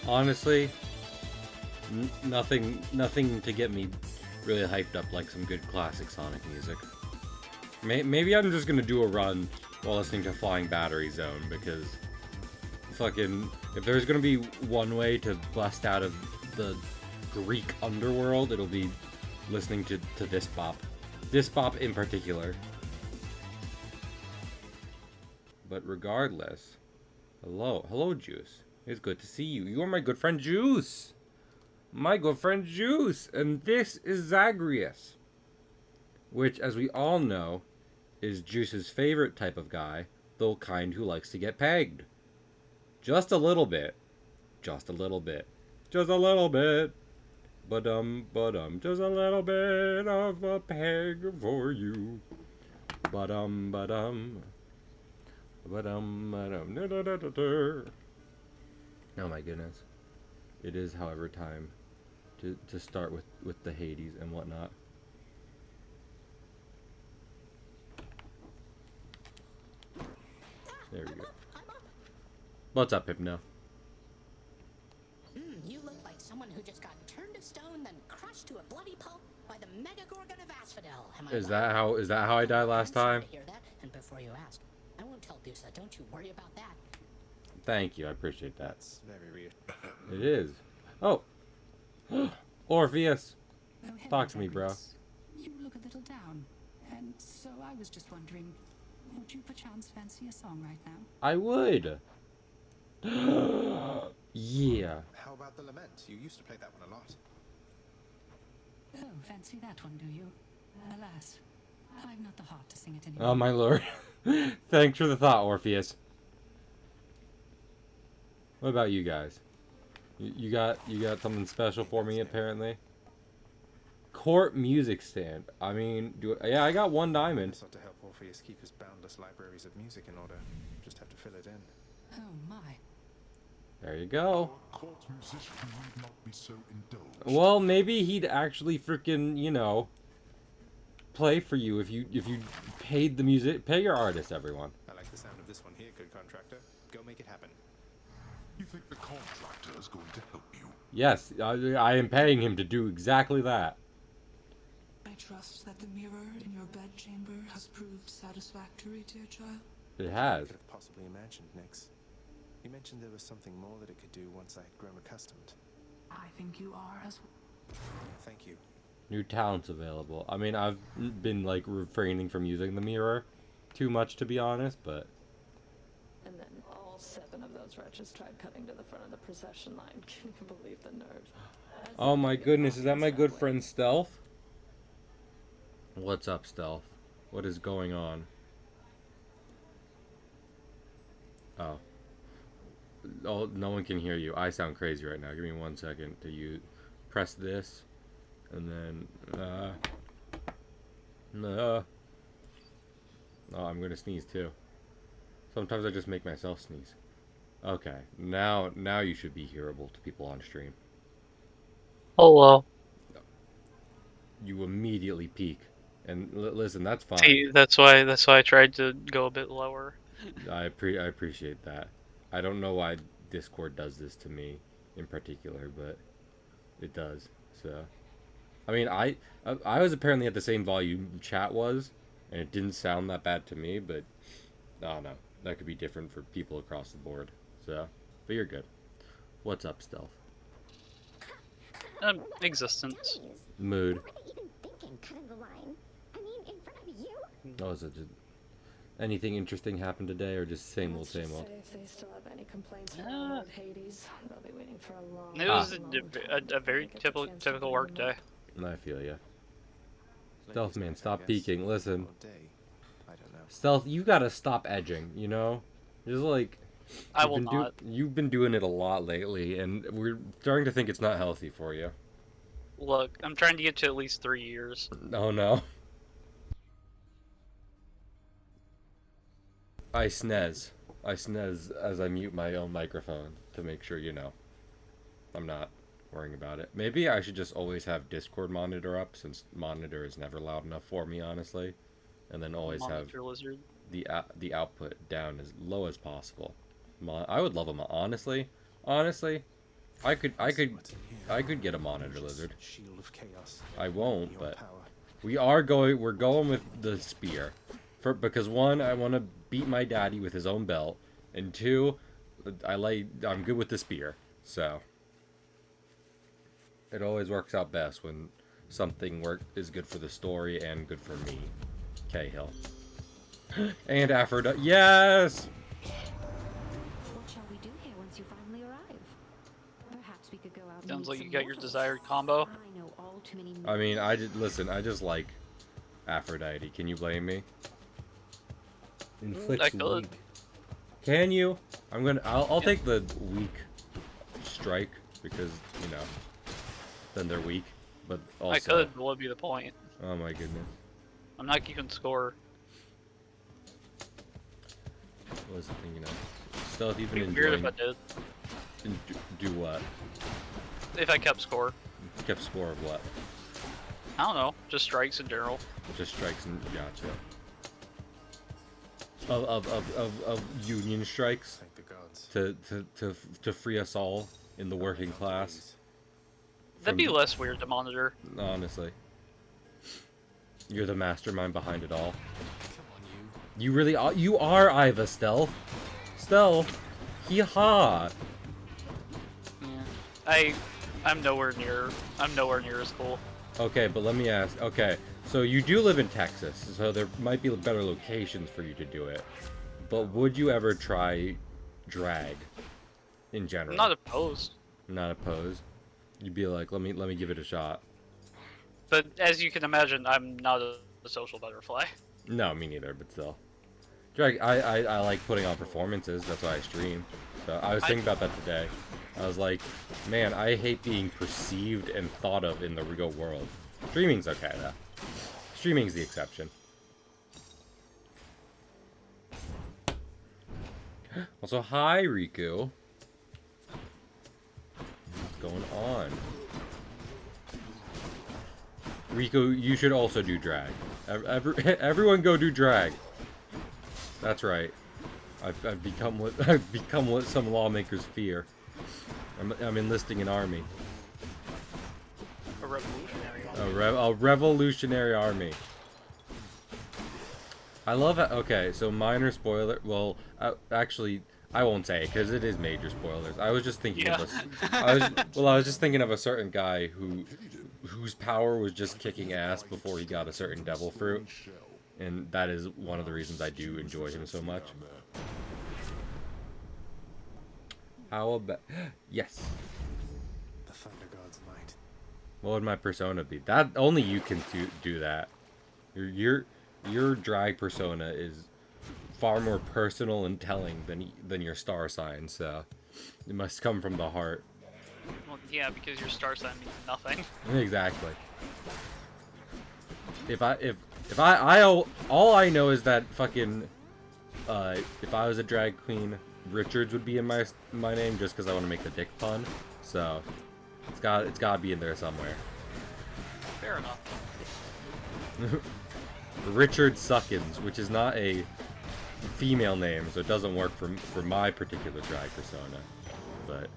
Honestly, nothing to get me really hyped up like some good classic Sonic music. Maybe I'm just gonna do a run while listening to Flying Battery Zone, because fucking, if there's gonna be one way to bust out of the Greek underworld, it'll be listening to this bop. This bop in particular. But regardless, hello Juice. It's good to see you. You are my good friend Juice. My good friend Juice. And this is Zagreus, which, as we all know, is Juice's favorite type of guy, the kind who likes to get pegged. Just a little bit. Just a little bit. Just a little bit. Just a little bit of a peg for you. Ba-dum. Oh my goodness. It is, however, time to start with the Hades and whatnot. There we go. What's up, Hypno? You look like someone who just got turned to stone, then crushed to a bloody pulp by the Megagorgon of Asphodel. Is that how I died last time? To hear that, and before you ask, I won't tell Dusa. Don't you worry about that. Thank you, I appreciate that. That's very weird. It is. Oh, Orpheus, Oh, hello, talk to me, bro. Zagreus. You look a little down, and so I was just wondering, would you perchance fancy a song right now? I would. Yeah. How about the lament? You used to play that one a lot. Oh, fancy that one, do you? Alas, I've not the heart to sing it anymore. Oh my lord. Thanks for the thought, Orpheus. What about you guys? You got something special for me, apparently. Court music stand. I mean, I got one diamond. It's not to help Orpheus keep his boundless libraries of music in order. Just have to fill it in. Oh my. There you go. Court musician need not be so indulged. Well, maybe he'd actually freaking, play for you if you paid the music. Pay your artist, everyone. I like the sound of this one here, good contractor. Go make it happen. You think the contractor is going to help you? Yes, I am paying him to do exactly that. I trust that the mirror in your bedchamber has proved satisfactory, dear child. It has. Could have possibly imagined, Nix. You mentioned there was something more that it could do once I had grown accustomed. I think you are as well. Thank you. New talents available. I mean, I've been refraining from using the mirror too much, to be honest, but And then all 7 of those wretches tried cutting to the front of the procession line. Can you believe the nerve? oh my goodness, is that my good friend Stealth? What's up, Stealth? What is going on? Oh. Oh, no one can hear you. I sound crazy right now. Give me 1 second to press this, and then oh, I'm gonna sneeze too. Sometimes I just make myself sneeze. Okay, now you should be hearable to people on stream. Hello. You immediately peak, and listen, that's fine. See, that's why I tried to go a bit lower. I appreciate that. I don't know why Discord does this to me in particular, but it does. So, I mean, I was apparently at the same volume chat was, and it didn't sound that bad to me, but I don't know. That could be different for people across the board. So, but you're good. What's up, Stealth? Existence. Mood. What are you even thinking, cutting the line? I mean, in front of you? Oh, is it just anything interesting happened today, or just same old, same old? If they still have any complaints from old Hades, they'll be waiting for a long, It was long a very typical work day. I feel ya. Stealth man, stop peeking. Listen. Day. I don't know. Stealth, you gotta stop edging, you know? Just like... I will not. You've been doing it a lot lately, and we're starting to think it's not healthy for you. Look, I'm trying to get to at least 3 years. Oh no. I snez. I snez as I mute my own microphone to make sure I'm not worrying about it. Maybe I should just always have Discord monitor up, since monitor is never loud enough for me, honestly. And then always Monitor have lizard. the output down as low as possible. I would love them, honestly. Honestly, I could What's in here? I could get a monitor lizard. Shield of chaos. I won't, Your but power. we're going with the spear. Because one, I want to beat my daddy with his own belt, and two, I'm good with the spear. So it always works out best when something is good for the story and good for me. Cahill. And Aphrodite. Yes! What shall we do here once you finally arrive? Perhaps we could go out and Sounds meet like you some got your mortals. desired combo. I know all too many I mean, I just like Aphrodite. Can you blame me? I Inflicts could. weak. Can you? I'll take the weak strike because, you know, then they're weak. But also, I could, but what would be the point? oh my goodness. I'm not keeping score. What was the thing, you know? Stealth even It'd be weird if enjoying... I did. Do what? If I kept score. Kept score of what? I don't know, just strikes in general. Just strikes and gotcha. Of union strikes Thank the gods. to free us all in the working class. That'd be less weird to monitor. Honestly. You're the mastermind behind it all. Come on, you. You really are. You are Iva Stealth. Stealth. Hee-haw. Yeah. I'm nowhere near as cool. Okay, but let me ask. Okay, so you do live in Texas, so there might be better locations for you to do it. But would you ever try drag in general? I'm not opposed. Not opposed. You'd be like, let me give it a shot. But as you can imagine, I'm not a social butterfly. No, me neither, but still. Drag, I like putting on performances, that's why I stream. So I was thinking about that today. I was like, man, I hate being perceived and thought of in the real world. Streaming's okay, though. Streaming's the exception. Also, hi, Riku. What's going on? Riku, you should also do drag. Everyone go do drag. That's right. I've become what some lawmakers fear. I'm enlisting an army. A revolutionary. A revolutionary army. I love it. Okay, so minor spoiler. Well, actually, I won't say it because it is major spoilers. I was just thinking of I was just thinking of a certain guy whose power was just kicking ass before he got a certain devil fruit, and that is one of the reasons I do enjoy him so much. How about yes? The Thunder God's might. What would my persona be? That only you can do that. Your drag persona is far more personal and telling than your star sign. So it must come from the heart. Well, yeah, because your star sign means nothing. Exactly. If I all I know is that fucking if I was a drag queen, Richards would be in my name just because I want to make the dick pun. So it's got to be in there somewhere. Fair enough. Richard Suckins, which is not a female name, so it doesn't work for my particular drag persona. But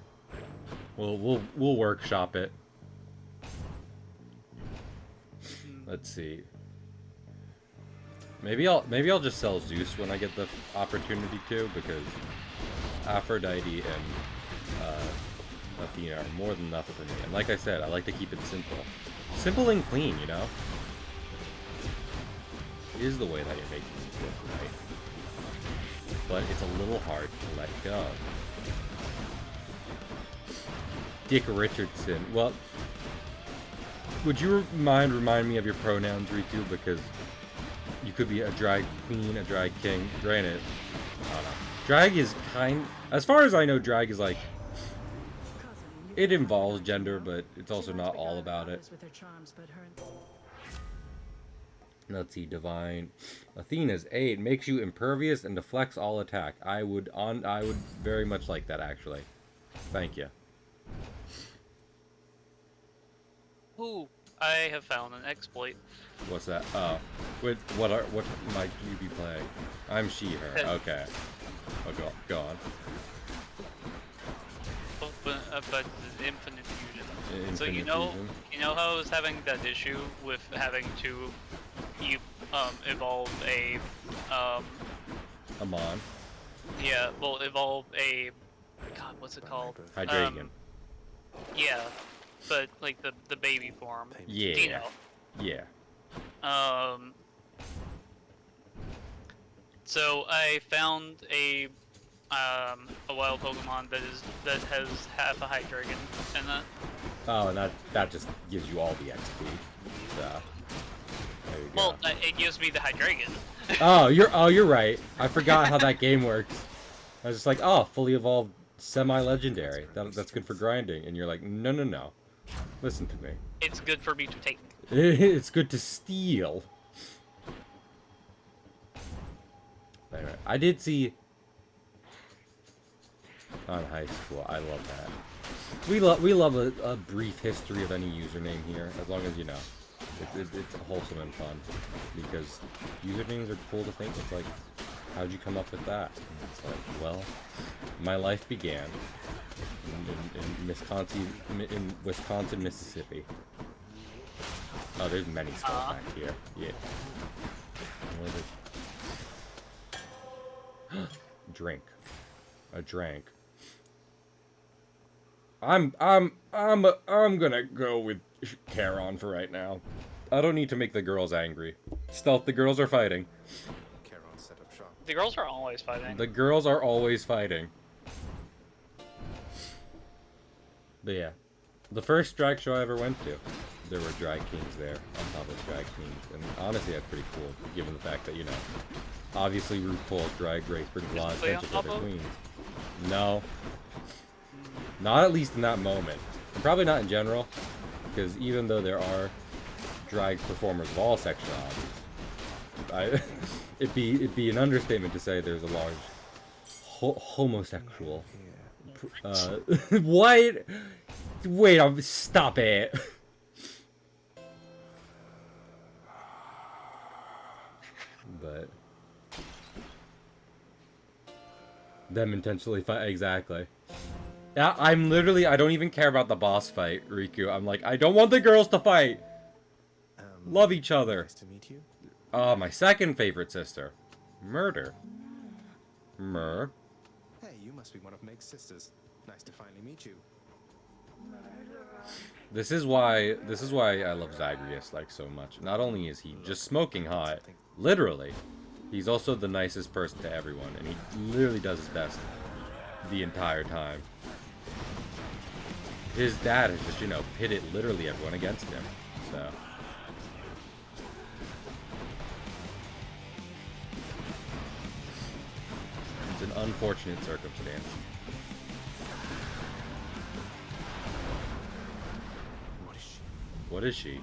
we'll workshop it. Let's see. Maybe I'll just sell Zeus when I get the opportunity to, because Aphrodite and Athena are more than enough for me. And like I said, I like to keep it simple. Simple and clean, you know? Is the way that you're making it look right. But it's a little hard to let go. Dick Richardson. Well, would you remind me of your pronouns, Riku? Because you could be a drag queen, a drag king. Granted, I don't know. Drag is as far as I know, drag is like, it involves gender, but it's also not all about it. Let's see, divine. Athena's 8 makes you impervious and deflects all attack. I would very much like that, actually. Thank you. Ooh, I have found an exploit. What's that? Oh, what might you be playing? I'm she/her. Okay. Oh, go on. Open but the infinite fusion. So Infinite you know, fusion. you know how I was having that issue with having to, evolve a, Amon. yeah, well, evolve a, God, what's it called? Hydreigon. Yeah, but like the baby form. Yeah. Dino. Yeah. So I found a wild Pokemon that has half a Hydreigon in it. Oh, and that just gives you all the XP. So there you go. Well, it gives me the Hydreigon. You're right. I forgot how that game works. I was just like, oh, fully evolved semi-legendary. That's good for grinding. And you're like, no. Listen to me. It's good for me to take. It's good to steal. Anyway, I did see on high school. I love that. We love a brief history of any username here, as long as you know. It's wholesome and fun, because usernames are cool to think. It's like, how'd you come up with that? And it's like, well, my life began in Wisconsin, Mississippi. Oh, there's many skulls back here. Yeah. What is it? Drink. A drank. I'm gonna go with Charon for right now. I don't need to make the girls angry. Stealth, the girls are fighting. Charon set up shop. The girls are always fighting. The girls are always fighting. But yeah. The first drag show I ever went to, there were drag kings there, on top of drag kings. And honestly, that's pretty cool, given the fact that, you know, obviously RuPaul's Drag Race brings a lot of attention to the queens. No. Not at least in that moment. And probably not in general, because even though there are drag performers of all sexualities, it'd be an understatement to say there's a large homosexual. What? Wait, stop it. But them intentionally fight, exactly. Yeah, I don't even care about the boss fight, Riku. I'm like, I don't want the girls to fight. Love each other. Nice to meet you. My second favorite sister. Murder. Mur. Hey, you must be one of Meg's sisters. Nice to finally meet you. This is why I love Zagreus like so much. Not only is he just smoking hot, literally, he's also the nicest person to everyone, and he literally does his best the entire time. His dad has just, you know, pitted literally everyone against him. So it's an unfortunate circumstance. What is she?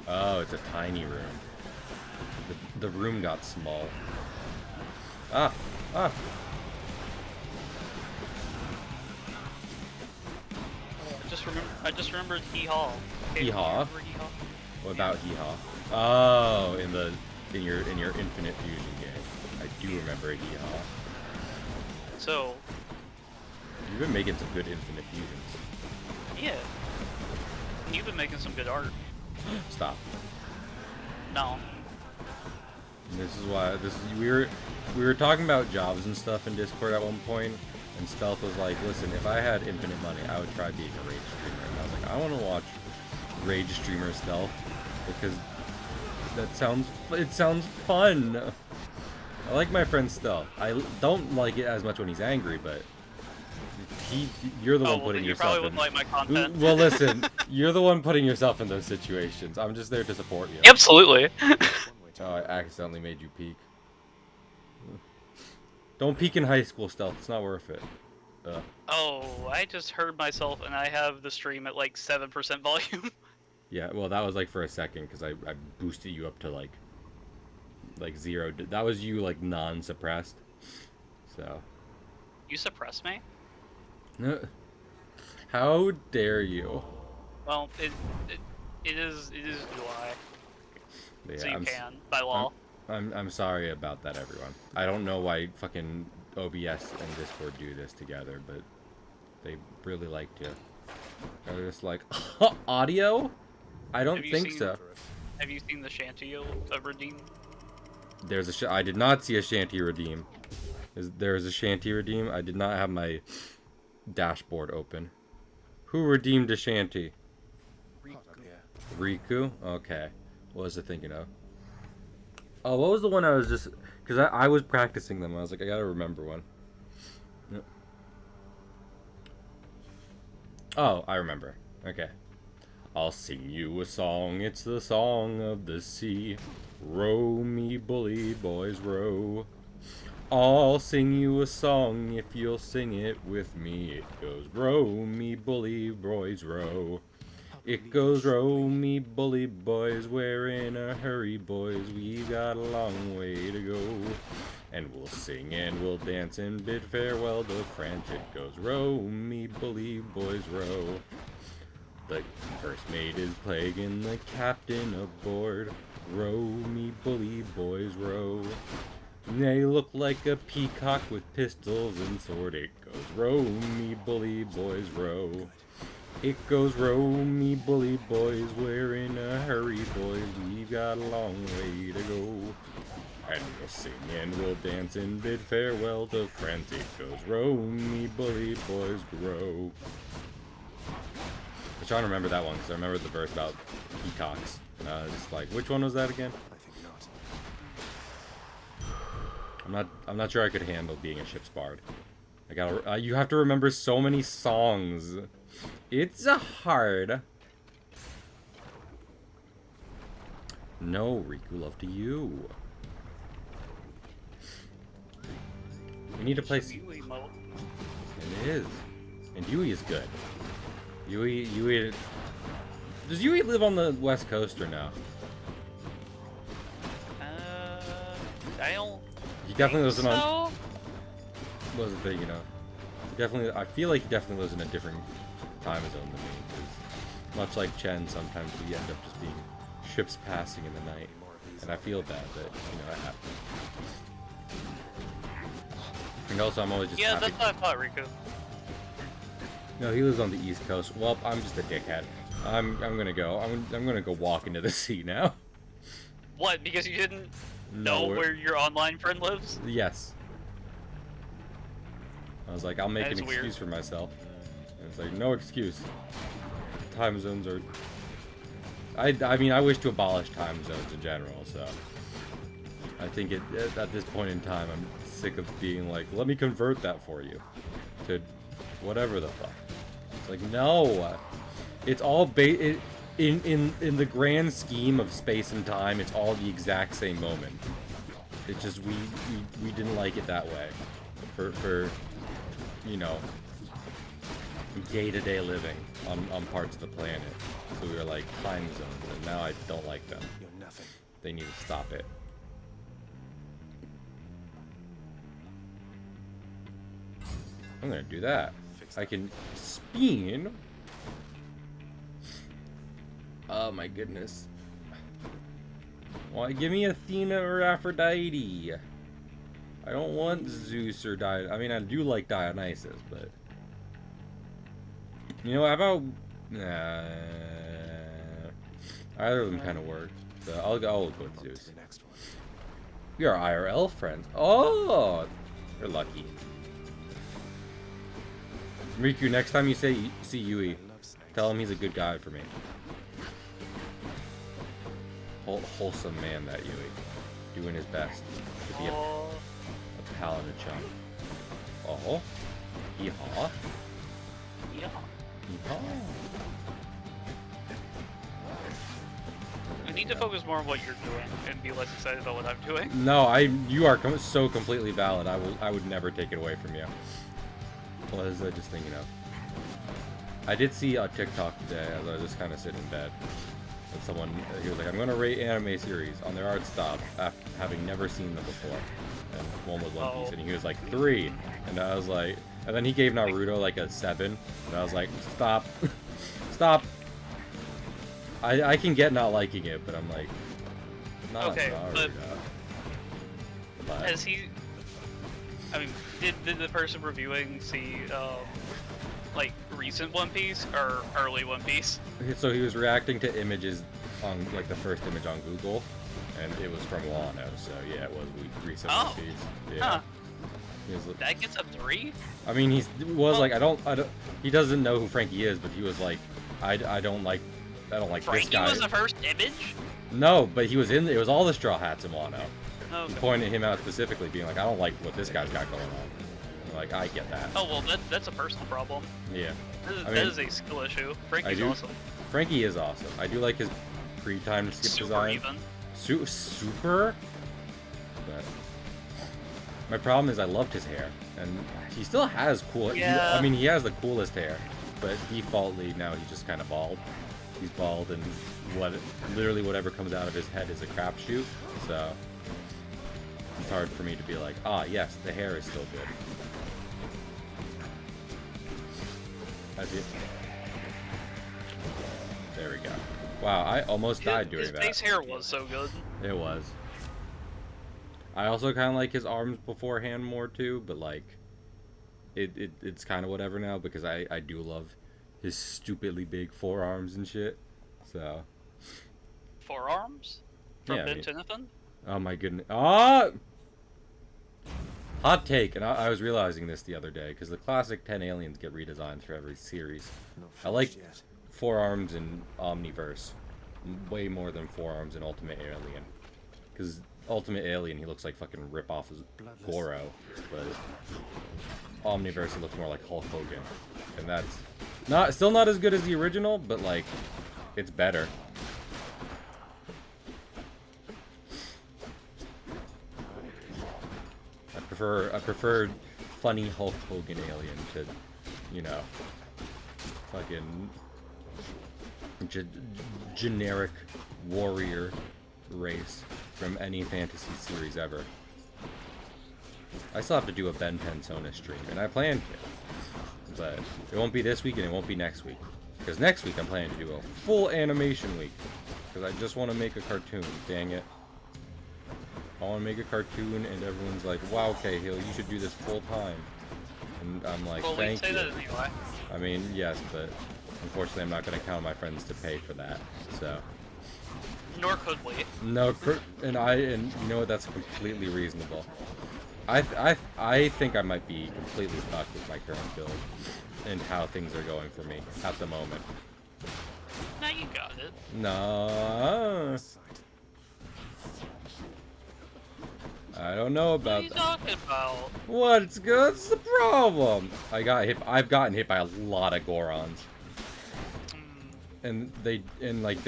Oh, it's a tiny room. The room got small. Ah! I just remembered Hee Haw. Okay, Hee Haw? remember Hee Haw? What about Hee Haw? Oh, in your Infinite Fusion game. I do remember Hee Haw. So You've been making some good Infinite Fusions. yeah, you've been making some good art. Stop. No. This is why we were talking about jobs and stuff in Discord at one point, and Stealth was like, "Listen, if I had infinite money, I would try being a rage streamer." And I was like, "I want to watch rage streamer Stealth because it sounds fun." I like my friend Stealth. I don't like it as much when he's angry, but you're the one putting you yourself probably in. wouldn't like my content. Well, listen, you're the one putting yourself in those situations. I'm just there to support you. Absolutely. Oh, I accidentally made you peek. Don't peek in high school, Stealth. It's not worth it. Oh, I just heard myself, and I have the stream at like 7% volume. Yeah, well, that was like for a second because I boosted you up to like 0. That was you like non-suppressed. So. You suppress me? How dare you? Well, it is July, Yeah, so you can by law. I'm sorry about that, everyone. I don't know why fucking OBS and Discord do this together, but They really liked you. They're just like, audio? I don't Have you think seen- so. Have you seen the shanty redeem? There's a I did not see a shanty redeem. There is a shanty redeem. I did not have my dashboard open. Who redeemed a shanty? Hot up here. Riku? Okay. What was I thinking of? Oh, what was the one I was just... Because I was practicing them. I was like, I gotta remember one. Yep. Oh, I remember. Okay. I'll sing you a song. It's the song of the sea. Row me, bully boys, row. I'll sing you a song if you'll sing it with me. It goes, row me, bully boys, row. It goes, row me, bully boys, we're in a hurry, boys, we've got a long way to go. And we'll sing and we'll dance and bid farewell to France. It goes, row me, bully boys, row. The first mate is plaguing the captain aboard. Row me, bully boys, row. They look like a peacock with pistols and sword. It goes, row me, bully boys, row. It goes, row me, bully boys, we're in a hurry, boys, we've got a long way to go. And we'll sing and we'll dance and bid farewell to France. It goes, row me, bully boys, row. I'm trying to remember that one, because I remember the verse about peacocks. And I was just like, which one was that again? I think not. I'm not sure I could handle being a ship's bard. I gotta, you have to remember so many songs. It's hard. No, Riku, love to you. We need to play. Yui mode. It is, and Yui is good. Yui. Does Yui live on the West Coast or no? I don't. He definitely lives think on. so. What was the thing, you know? Definitely, I feel like he definitely lives in a different time zone than me. 'Cause much like Chen, sometimes we end up just being ships passing in the night, and I feel bad that that happens. And also, I'm always just Yeah, happy. that's what I thought, Riku. No, he lives on the East Coast. Well, I'm just a dickhead. I'm gonna go. I'm gonna go walk into the sea now. What? Because you didn't No, know we're- where your online friend lives? Yes. I was like, I'll make That an is weird. excuse for myself. And it's like, no excuse. Time zones are... I mean, I wish to abolish time zones in general, so... I think at this point in time, I'm sick of being like, let me convert that for you. To whatever the fuck. It's like, no! It's all in the grand scheme of space and time, it's all the exact same moment. It's just we didn't like it that way. For day-to-day living on parts of the planet. So we were like time zones, and now I don't like them. You're nothing. They need to stop it. I'm gonna do that. I can spin. Oh my goodness. Well, give me Athena or Aphrodite. I don't want Zeus or Dionysus. I mean, I do like Dionysus, but... You know, how about... either of them kind of work. So I'll go with On to Zeus. the next one. We are IRL friends. Oh! You're lucky. Riku, next time you see Yui, I love snakes. tell him he's a good guy for me. Wholesome man, that Yui. Doing his best to be a paladin chum. Oh. Yeehaw. Yeah. Yeehaw. I need to focus more on what you're doing and be less excited about what I'm doing. No, you are so completely valid. I would never take it away from you. What was I just thinking of? I did see a TikTok today as I was just kind of sitting in bed. With someone, he was like, I'm going to rate anime series on their art style after having never seen them before. And one was One Piece, and he was like 3. And I was like, and then he gave Naruto like a 7. And I was like, stop. Stop. I can get not liking it, but I'm like, not Okay, Naruto. But Has he... I mean, did the person reviewing see, like recent One Piece or early One Piece? So he was reacting to images on like the first image on Google, and it was from Wano. So yeah, it was recent One Oh. Piece. Yeah. Huh. He was, That gets a 3? I mean, he was like, I don't. He doesn't know who Frankie is, but he was like, I don't like this Frankie guy. was the first image? No, but he was in. It was all the Straw Hats in Wano. Okay. Pointing him out specifically, being like, I don't like what this guy's got going on. I'm like, I get that. Oh, well, that's a personal problem. Yeah. That mean, is a skill issue. I Frankie's do. awesome. Frankie is awesome. I do like his pre-timed skip Super design. even. Super. But my problem is I loved his hair, and he still has cool. Yeah. I mean, he has the coolest hair, but defaultly now he's just kind of bald. He's bald, and literally whatever comes out of his head is a crapshoot. So it's hard for me to be like, ah, yes, the hair is still good. There we go. Wow, I almost died doing his that. base hair was so good. It was. I also kind of like his arms beforehand more too, but like, it's kind of whatever now because I do love his stupidly big forearms and shit. So. Forearms? From Yeah, I Ben mean- Tennyson? Oh my goodness. Ah! Hot take, and I was realizing this the other day because the classic 10 aliens get redesigned for every series. Not I like finished yet. forearms in Omniverse way more than forearms in Ultimate Alien. Because Ultimate Alien, he looks like fucking rip off his Goro, but Omniverse, he looks more like Hulk Hogan, and that's still not as good as the original, but like, it's better. I prefer funny Hulk Hogan alien to, you know, fucking generic warrior race from any fantasy series ever. I still have to do a Ben Pensona stream, and I plan to, but it won't be this week and it won't be next week, because next week I'm planning to do a full animation week, because I just want to make a cartoon. Dang it. I want to make a cartoon, and everyone's like, wow, Cahill, you should do this full time. And I'm like, Well, we thank say you. that anyway. I mean, yes, but unfortunately I'm not going to count on my friends to pay for that, so. Nor could we. No, and you know what, that's completely reasonable. I think I might be completely fucked with my current build, and how things are going for me at the moment. Now you got it. No. I don't know What are about you that. talking about? What's good? What's the problem? I've gotten hit by a lot of Gorons. And they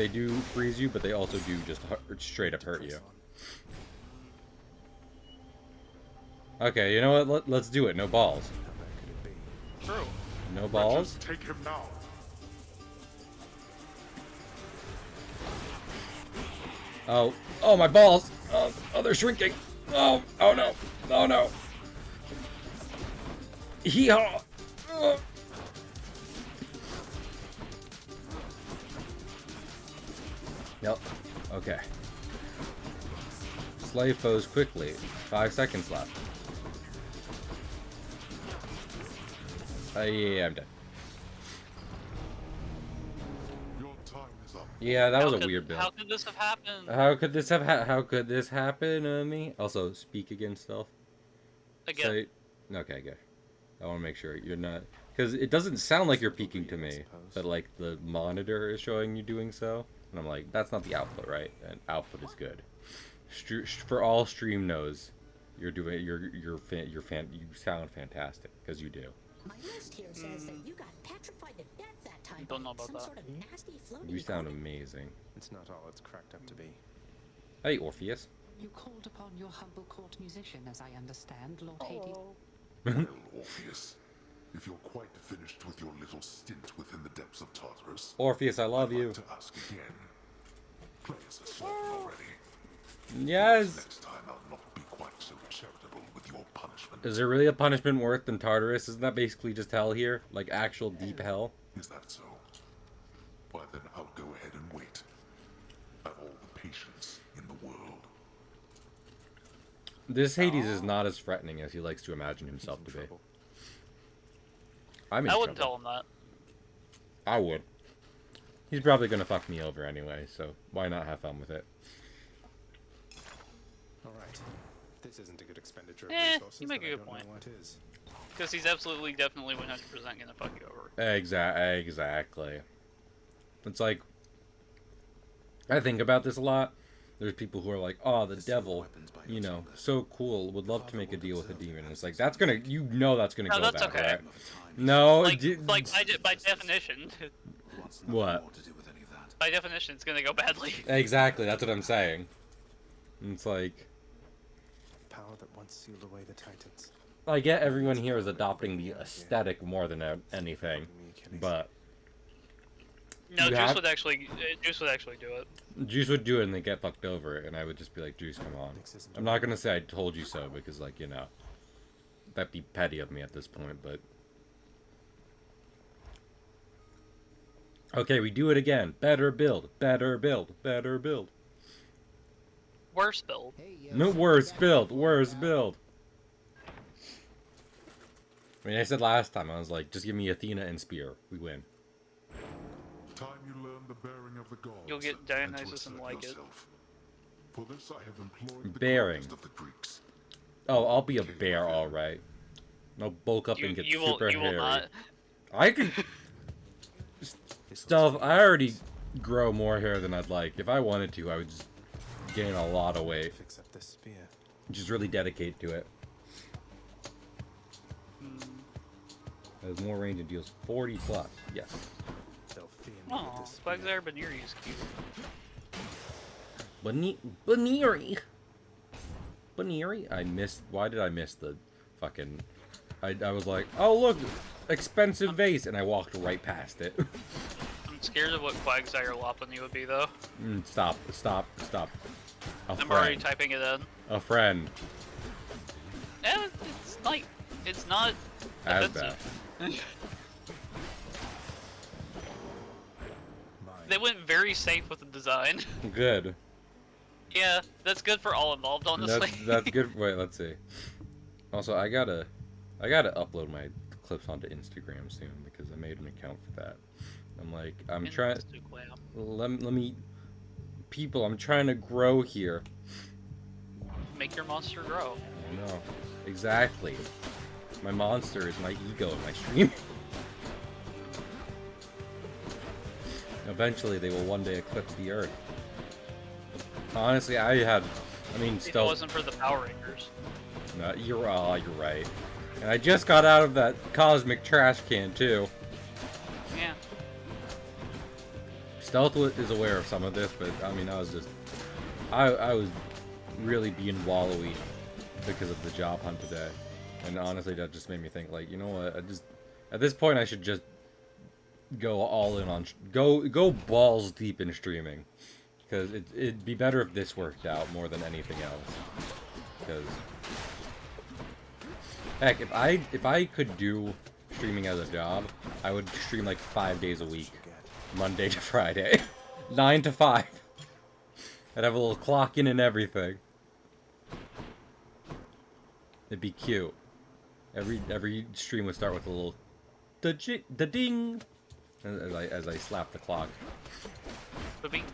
do freeze you, but they also do just straight up hurt you. Okay, you know what? Let's do it. No balls. True. No balls. Just take him now. Oh, my balls. Oh, they're shrinking. Oh no. Oh no. Hee-haw. Yep. Okay. Slay foes quickly. 5 seconds left. Yeah, I'm dead. Your time is up. Yeah, that was a weird build. How could this have happened? How could this happen to me? Also, speak again, Stealth. Again. Okay, good. I want to make sure you're not, because it doesn't sound like you're peeking to me, but like the monitor is showing you doing so, and I'm like, that's not the output, right? And output is good. For all stream knows, you sound fantastic, because you do. My list here says that you got petrified to death that time. Don't know by about some that. sort of nasty floating You sound garment. amazing. It's not all it's cracked up to be. Hey, Orpheus. You called upon your humble court musician, as I understand, Lord Hades. Well, Orpheus, if you're quite finished with your little stint within the depths of Tartarus, Orpheus, I love I'd you. like to ask again. Play us a song already. Yes. Next time I'll not be quite so charitable with your punishment. Is there really a punishment worse than Tartarus? Isn't that basically just hell here? Like actual deep hell? Is that so? Why then I'll go ahead and wait. I've all the patience in the world. This Hades is not as threatening as he likes to imagine himself to be. I'm in I wouldn't trouble. tell him that. I would. He's probably gonna fuck me over anyway, so why not have fun with it? Alright. This isn't a good expenditure of resources. You make a then I good don't know point. what is. Because he's absolutely, definitely 100% gonna fuck you over. Exactly. It's like, I think about this a lot. There's people who are like, oh, the devil, you know, so cool, would love to make a deal with a demon. And it's like, that's gonna, you know that's gonna No, go that's bad, okay. right? No, Like by definition. What? By definition, it's gonna go badly. Exactly, that's what I'm saying. And it's like, Power that once sealed away the Titans. I get everyone here is adopting the aesthetic more than anything, but No, You Juice have- would actually do it. Juice would do it and they get fucked over, and I would just be like, Juice, come on. I'm not gonna say I told you so, because, like, you know, that'd be petty of me at this point, but... Okay, we do it again. Better build, better build, better build. Worse build. No, worse build, worse build. I mean, I said last time, I was like, just give me Athena and Spear. We win. Time you learn the bearing of the gods. You'll get and Dionysus to and assert like it. yourself. For this I have employed the Bearing. greatest of the Greeks. Oh, I'll be a bear, alright. I'll bulk up and get super you will hairy. not. I can... Stuff, I already grow more hair than I'd like. If I wanted to, I would just gain a lot of weight. Fix up this spear. Just really dedicate to it. Has more range and deals 40 plus. Yes. They'll fear me Oh, with this spear. Quagsire Baniri is cute. Baniri? I missed... Why did I miss the fucking... I was like, oh look! Expensive vase! And I walked right past it. I'm scared of what Quagsire Lopunny would be, though. Stop. A I'm already friend. typing it in. A friend. Eh, it's like, it's not As bad. offensive. They went very safe with the design. Good. Yeah, that's good for all involved, honestly. That's good. Wait, let's see. Also, I gotta upload my clips onto Instagram soon because I made an account for that. I'm like, I'm trying. Let me, people. I'm trying to grow here. Make your monster grow. I know. Exactly. My monster is my ego in my stream. Eventually, they will one day eclipse the Earth. Honestly, I mean, If it still. wasn't for the Power Rangers. No, you're right. And I just got out of that cosmic trash can too. Yeah. Stealth is aware of some of this, but I mean, I was really being wallowy because of the job hunt today, and honestly, that just made me think, like, you know what? At this point, I should just go all in on go balls deep in streaming, because it'd be better if this worked out more than anything else. Because heck, if I could do streaming as a job, I would stream like 5 days a week, Monday to Friday, 9 to 5. I'd have a little clock in and everything. It'd be cute. Every stream would start with a little da ding as I slap the clock. Ba-bing.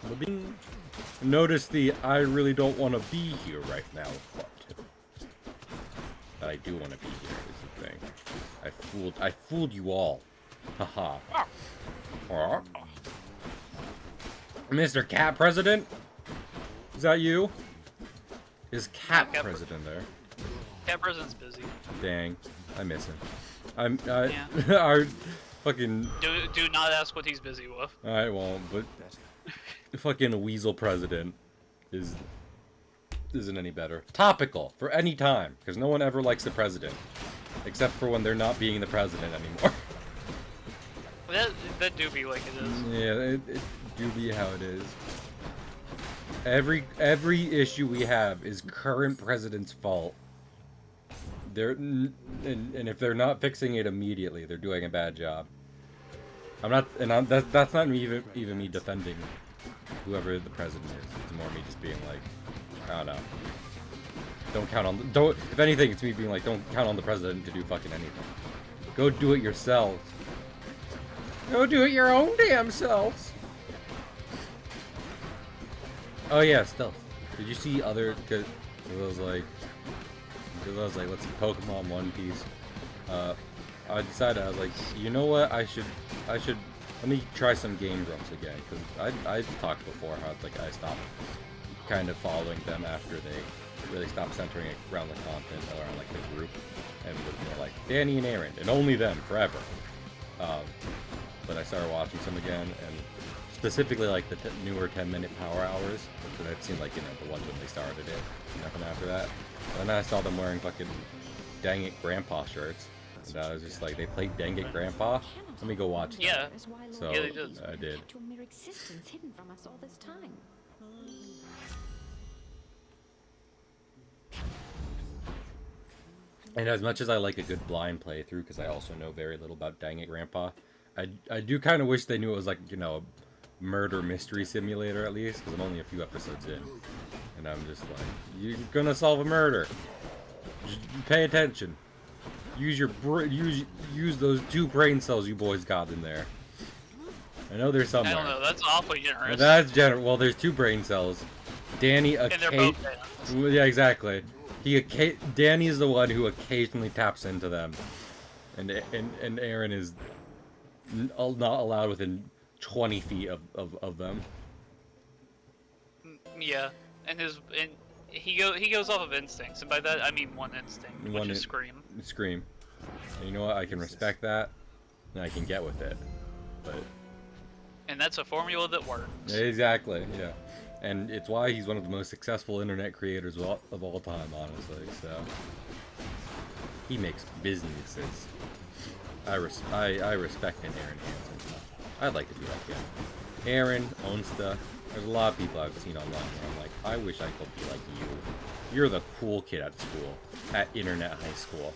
Ba-bing. Notice the I really don't want to be here right now part. But I do want to be here is the thing. I fooled you all. Haha. Mr. Cat President? Is that you? Is Cat President there? Cat President's busy. Dang. I miss him. Yeah. Our fucking... Do not ask what he's busy with. I won't, but... The fucking Weasel President isn't any better. Topical, for any time, because no one ever likes the President. Except for when they're not being the President anymore. That do be like it is. Yeah, it do be how it is. Every issue we have is current president's fault. And if they're not fixing it immediately, they're doing a bad job. That's not even me defending whoever the president is. It's more me just being like, I don't know. If anything, it's me being like, don't count on the president to do fucking anything. Go do it yourselves. Go do it your own damn selves. Oh yeah, stealth. Did you see other? Cause I was like, let's see, Pokemon One Piece. I decided, I was like, you know what? I should. Let me try some Game Grumps again, because I talked before how it's like I stopped kind of following them after they really stopped centering it around the content, around like the group, and was more like Danny and Aaron, and only them forever. But I started watching some again, and specifically like the newer 10-minute Power Hours, because I'd seen like, you know, the ones when they started it, nothing after that. And then I saw them wearing fucking Dang It Grandpa shirts, and I was just like, they played Dang It Grandpa? Let me go watch that. Yeah. So Yeah, they did. I did. To a mere existence hidden from us all this time. And as much as I like a good blind playthrough, because I also know very little about Dang It Grandpa, I do kind of wish they knew it was like, you know, a murder mystery simulator at least, because I'm only a few episodes in. And I'm just like, you're gonna solve a murder. Just pay attention. Use your use those 2 brain cells you boys got in there. I know there's somewhere. I don't know. That's awfully generous. That's general. Well, there's 2 brain cells. Danny, and they're both bananas. yeah, exactly. Danny is the one who occasionally taps into them, and Aaron is not allowed within 20 feet of them. Yeah, and he goes off of instincts, and by that I mean one instinct, which is scream. Scream. And you know what? I can respect that, and I can get with it, but. And that's a formula that works. Exactly. Yeah. And it's why he's one of the most successful internet creators of all time, honestly. So he makes businesses. I respect an Aaron Hansen. I'd like to be like him. Aaron owns stuff. There's a lot of people I've seen online where I'm like, I wish I could be like you. You're the cool kid at school, at internet high school.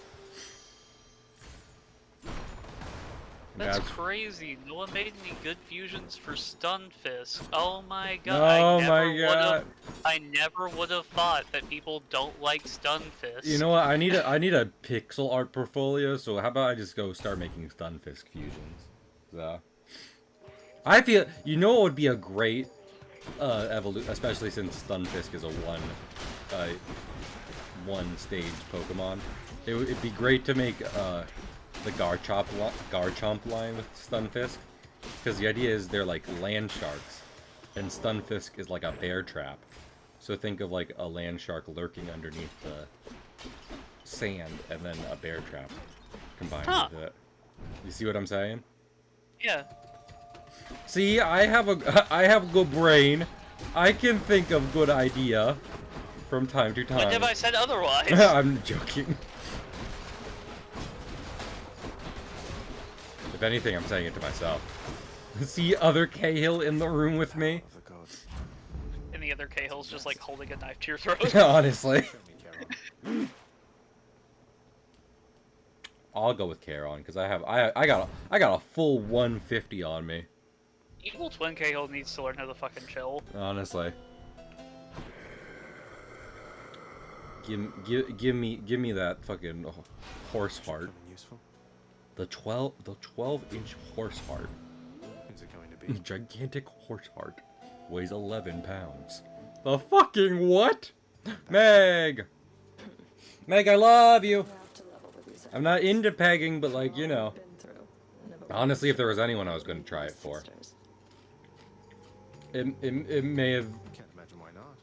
That's crazy. No one made any good fusions for Stunfisk. Oh my god. I never would have thought that people don't like Stunfisk. You know what? I need a pixel art portfolio, so how about I just go start making Stunfisk fusions? So I feel, you know what would be a great evolution, especially since Stunfisk is a one stage Pokemon. It'd be great to make the Garchomp line with Stunfisk, because the idea is they're like land sharks, and Stunfisk is like a bear trap. So think of like a land shark lurking underneath the sand, and then a bear trap combined with it. You see what I'm saying? Yeah. See, I have a good brain. I can think of good idea from time to time. When have I said otherwise? I'm joking. If anything, I'm saying it to myself. See other Cahill in the room with me? And the other Cahill's just like holding a knife to your throat. Honestly. I'll go with Charon because I got a full 150 on me. Evil Twin Cahill needs to learn how to fucking chill. Honestly. Give me that fucking horse heart. The 12-inch horse heart. Who's it going to be? Gigantic horse heart weighs 11 pounds. The fucking what? Meg! Meg, I love you! I'm not into pegging, but like, you know. Honestly, if there was anyone I was going to try it for. It may have... Can't imagine why not.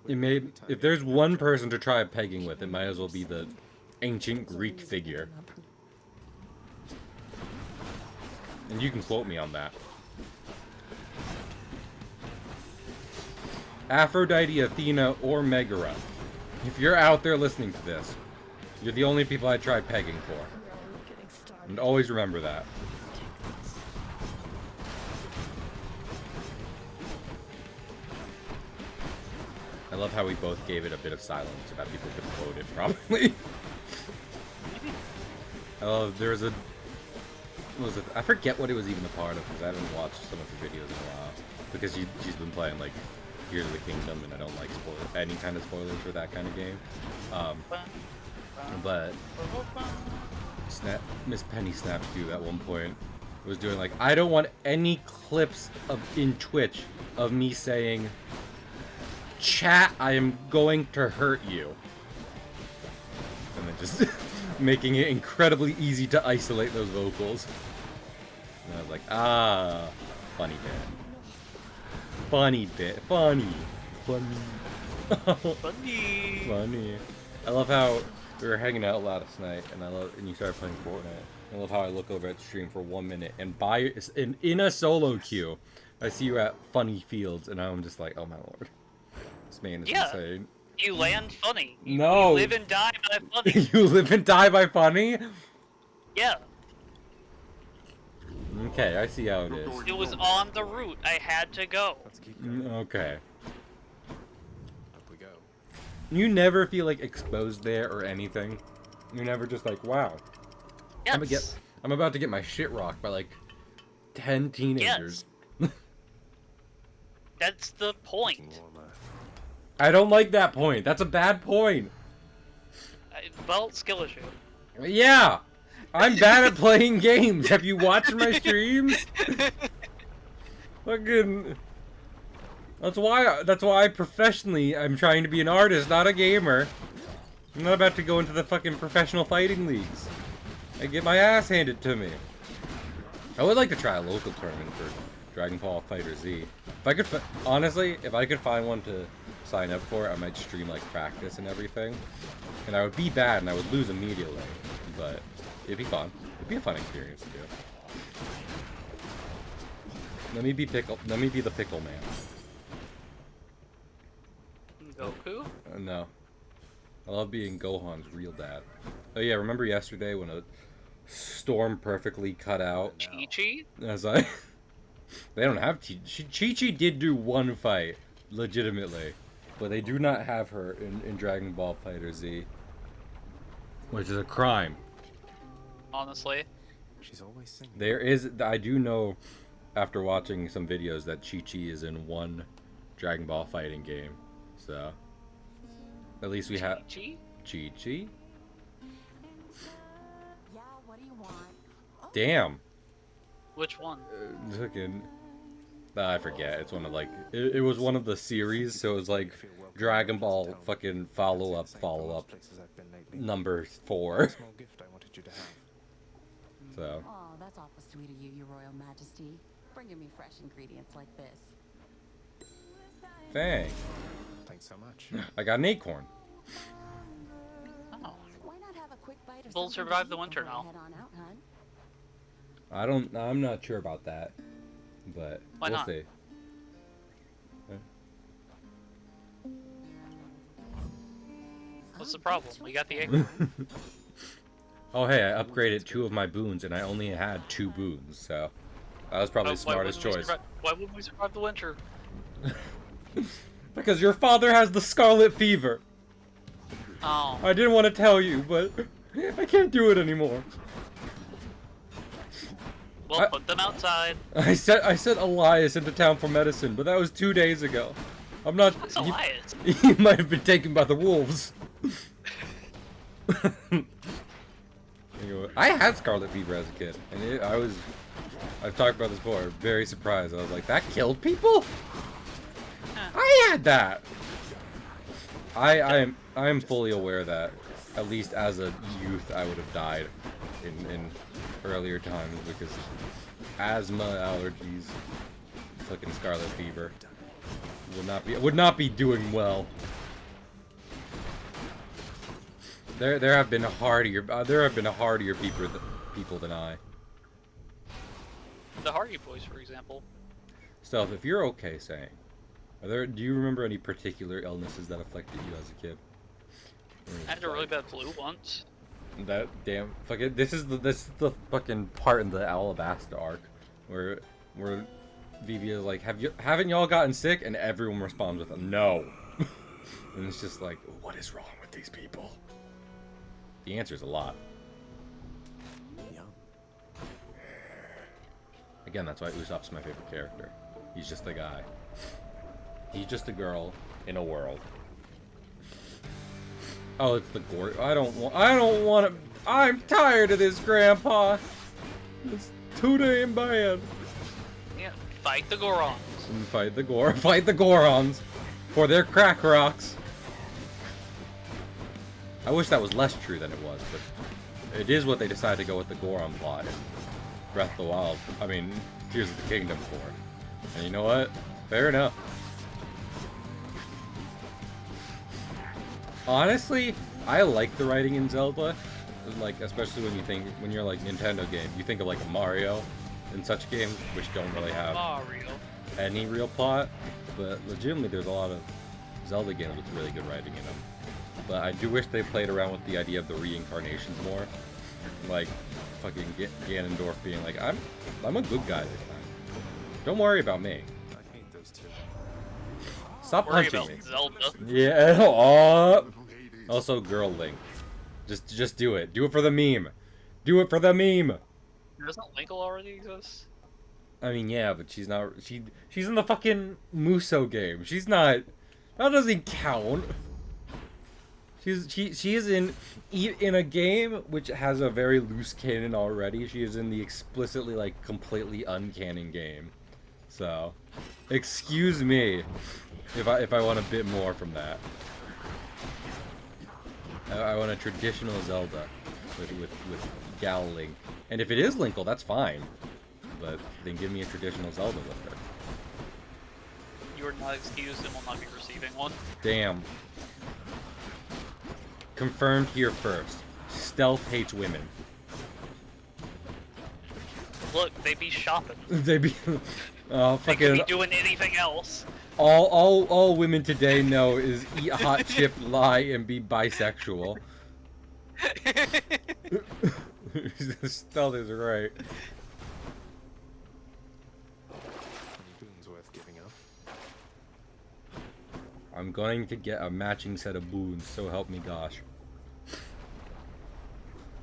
It may... If there's one person to try pegging with, it might as well be the ancient Greek figure. And you can quote me on that. Aphrodite, Athena, or Megara. If you're out there listening to this, you're the only people I tried pegging for. And always remember that. I love how we both gave it a bit of silence so that people could quote it probably. Oh, there was a... I forget what it was even a part of, because I haven't watched some of her videos in a while. Because she's been playing, like, Tears of the Kingdom, and I don't like any kind of spoilers for that kind of game. But Miss Penny Snap Q at one point was doing like, I don't want any clips in Twitch of me saying, chat, I am going to hurt you. And then just making it incredibly easy to isolate those vocals. And I was like, ah, funny bit. Funny bit. Funny. Funny. I love how we were hanging out last night, and you started playing Fortnite. I love how I look over at stream for 1 minute, and in a solo queue, I see you at Funny Fields, and I'm just like, oh my lord, this man is insane. You land funny. No. You live and die by funny. You live and die by funny? Yeah. Okay, I see how it is. It was on the route. I had to go. Let's keep going. Okay. Up we go. You never feel like exposed there or anything. You're never just like, wow. Yes. I'm about to get my shit rocked by like 10 teenagers. Yes. That's the point. I don't like that point. That's a bad point. Well, skill issue. Yeah. I'm bad at playing games. Have you watched my streams? Fucking. That's why professionally I'm trying to be an artist, not a gamer. I'm not about to go into the fucking professional fighting leagues. I get my ass handed to me. I would like to try a local tournament for Dragon Ball Fighter Z. If I could, honestly, if I could find one to sign up for, I might stream like practice and everything. And I would be bad and I would lose immediately, but it'd be fun. It'd be a fun experience to do. Let me be the pickle man. Goku? No. I love being Gohan's real dad. Oh yeah, remember yesterday when a storm perfectly cut out? Chi-Chi? As I... They don't have Chi-Chi did do one fight, legitimately. But they do not have her in Dragon Ball Fighter Z. Which is a crime. Honestly. She's always singing. There is... I do know, after watching some videos, that Chi-Chi is in one Dragon Ball fighting game. So... At least we have... Chi-Chi? Chi-Chi? Yeah, what do you want? Damn. Which one? Fucking... I forget. It's one of like... It was one of the series, so it was like Dragon Ball fucking follow-up, number 4. Small gift I wanted you to have. So... Oh, that's awful sweet of you, Your Royal Majesty. Bringing me fresh ingredients like this. Thanks. Thanks so much. I got an acorn. Oh. Why not have a quick bite or We'll something survive to the eat winter before I now. head on out, hun? I'm not sure about that. But Why we'll not? see. What's the problem? We got the acorn. Oh hey, I upgraded 2 of my boons and I only had 2 boons, so that was probably the smartest choice. Why wouldn't we survive the winter? Because your father has the scarlet fever. Oh. I didn't want to tell you, but I can't do it anymore. Well, put them outside. I sent Elias into town for medicine, but that was 2 days ago. I'm not. Who's Elias? He might have been taken by the wolves. Anyway, I had scarlet fever as a kid, and I've talked about this before. Very surprised. I was like, that killed people? I had that. I am fully aware that, at least as a youth, I would have died in earlier times because asthma, allergies, fucking scarlet fever would not be doing well. There have been hardier people than I. The Hardy Boys, for example. Stealth, if you're okay saying, do you remember any particular illnesses that affected you as a kid? I had a really bad flu once. That damn fucking this is the fucking part in the Alabasta arc where Vivi is like, haven't y'all gotten sick? And everyone responds with a no. And it's just like, what is wrong with these people? The answer is a lot. Yeah. Again, that's why Usopp's my favorite character. He's just a guy. He's just a girl in a world. Oh, it's the gore. I don't want I'm tired of this, Grandpa. It's too damn bad. Yeah, fight the Gorons. And fight the Gorons for their crack rocks. I wish that was less true than it was, but it is what they decided to go with the Goron plot in Breath of the Wild. I mean, Tears of the Kingdom for. And you know what? Fair enough. Honestly, I like the writing in Zelda. Like, especially when you're like Nintendo game, you think of like a Mario and such games, which don't really have Mario. any real plot. But legitimately, there's a lot of Zelda games with really good writing in them. But I do wish they played around with the idea of the reincarnations more. Like, fucking Ganondorf being like, I'm a good guy this time. Don't worry about me. I hate those two. Stop Worry punching about me. Zelda. Yeah. Oh. Also, girl Link. Just do it. Do it for the meme. Do it for the meme. Doesn't Linkle already exist? I mean, yeah, but she's not. She's in the fucking Muso game. She's not. That doesn't count. She is in a game which has a very loose canon already. She is in the explicitly like completely uncanon game. So, excuse me if I want a bit more from that. I want a traditional Zelda with Gal Link. And if it is Linkle, that's fine. But then give me a traditional Zelda with her. You are not excused and will not be receiving one. Damn. Confirmed here first. Stealth hates women. Look, they be shopping. They be They fucking could be doing anything else. all women today know is eat hot chip, lie, and be bisexual. Stealth is right. Any boons worth giving up? I'm going to get a matching set of boons, so help me gosh.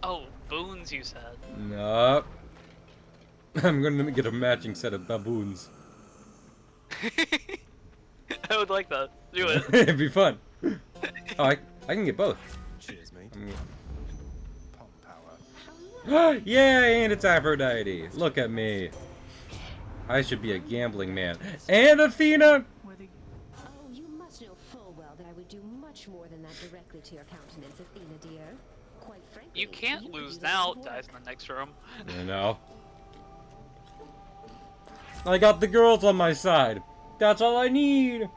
Oh, boons, you said. Nope. I'm going to get a matching set of baboons. I would like that. Do it. It'd be fun. Oh, I can get both. Cheers, mate. I'm Palm power. Yeah, and it's Aphrodite. Look at me. I should be a gambling man. And Athena! Whether Oh, you must know full well that I would do much more than that directly to your countenance, Athena dear. Quite frankly, You can't could lose do that now. for Dies in the next room. You know. I got the girls on my side. That's all I need.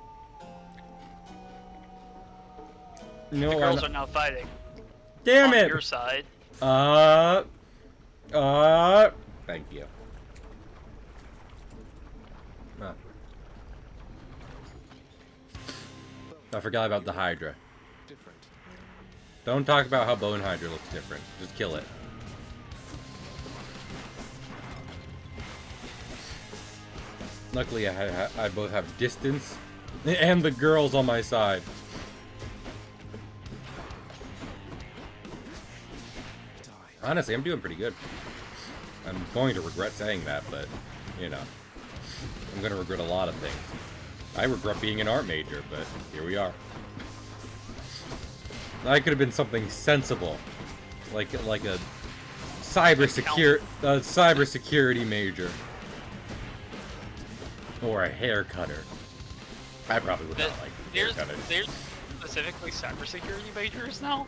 You know The what? girls are now fighting. Damn on it! your side. Thank you. I forgot about the Hydra. Different. Don't talk about how Bone Hydra looks different. Just kill it. Luckily, I both have distance and the girls on my side. Honestly, I'm doing pretty good. I'm going to regret saying that, but, you know. I'm going to regret a lot of things. I regret being an art major, but here we are. I could have been something sensible. Like a cybersecurity major. Or a hair cutter. I probably would not like hair cutters. There's specifically cybersecurity majors now?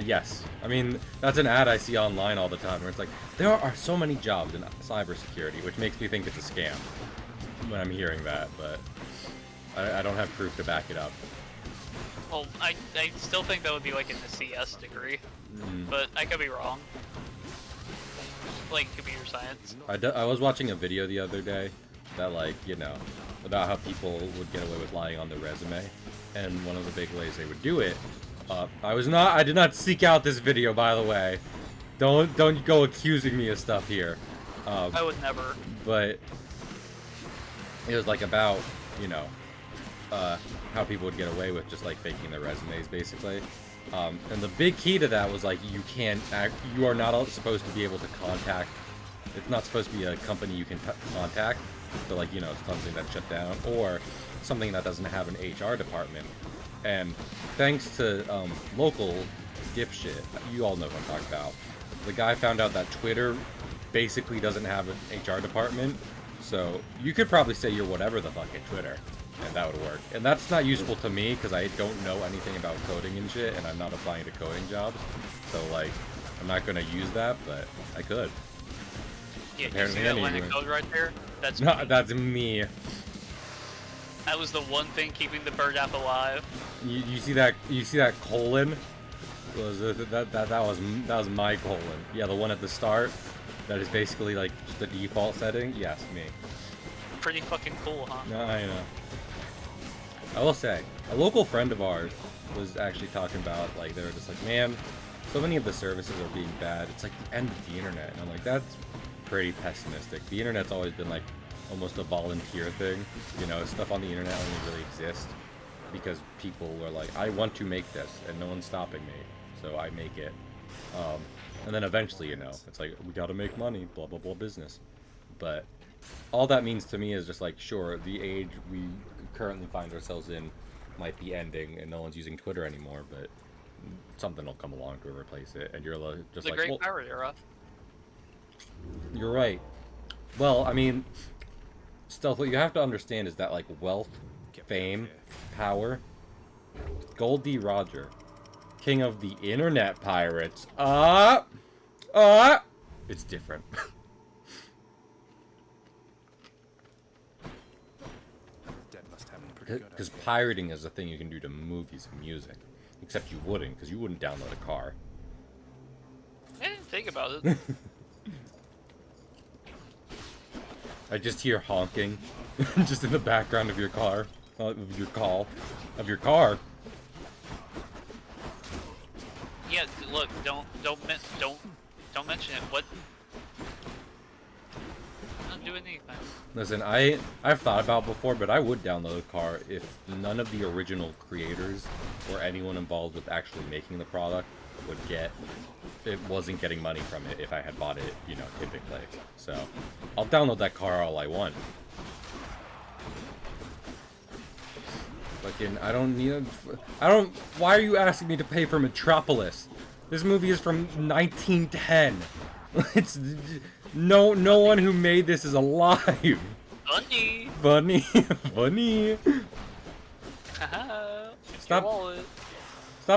Yes. I mean, that's an ad I see online all the time where it's like, there are so many jobs in cybersecurity, which makes me think it's a scam when I'm hearing that, but I don't have proof to back it up. Well, I still think that would be like in the CS degree, but I could be wrong. Like computer science. I was watching a video the other day that, like, you know, about how people would get away with lying on their resume, and one of the big ways they would do it. I did not seek out this video, by the way. Don't go accusing me of stuff here. I would never. But it was like about, you know, how people would get away with just like faking their resumes, basically. And the big key to that was like you are not supposed to be able to contact. It's not supposed to be a company you can contact. So like, you know, something that's shut down or something that doesn't have an HR department. And thanks to local dipshit. You all know what I'm talking about. The guy found out that Twitter basically doesn't have an HR department, so you could probably say you're whatever the fuck at Twitter, and that would work. And that's not useful to me because I don't know anything about coding and shit, and I'm not applying to coding jobs. So like, I'm not gonna use that, but I could. Yeah, Apparently you see that line of code right there? That's no, me. that's me. That was the one thing keeping the bird app alive. You see that? You see that colon? That was my colon. Yeah, the one at the start. That is basically like the default setting. Yes, me. Pretty fucking cool, huh? No, I know. I will say, a local friend of ours was actually talking about, like, they were just like, man, so many of the services are being bad. It's like the end of the internet. And I'm like, that's pretty pessimistic. The internet's always been like almost a volunteer thing. You know, stuff on the internet only really exists because people are like, I want to make this, and no one's stopping me, so I make it. And then eventually, you know, it's like, we gotta make money, blah, blah, blah, business. But all that means to me is just like, sure, the age we currently find ourselves in might be ending, and no one's using Twitter anymore, but something will come along to replace it, and you're just The like, Great well, Pirate Era. you're right. Well, I mean, Stealth, what you have to understand is that, like, wealth, fame, power, Goldie Roger, king of the internet pirates, it's different. Dad must have a pretty good Because idea. pirating is a thing you can do to movies and music. Except you wouldn't, because you wouldn't download a car. I didn't think about it. I just hear honking, just in the background of your car, of your car. Yeah, look, don't mention it. What? I'm not doing anything. Listen, I've thought about before, but I would download a car if none of the original creators or anyone involved with actually making the product wasn't getting money from it if I had bought it, you know, typically. So, I'll download that car all I want. Fucking, why are you asking me to pay for Metropolis? This movie is from 1910. It's, no one who made this is alive. Funny. Funny. Funny. Haha. Stop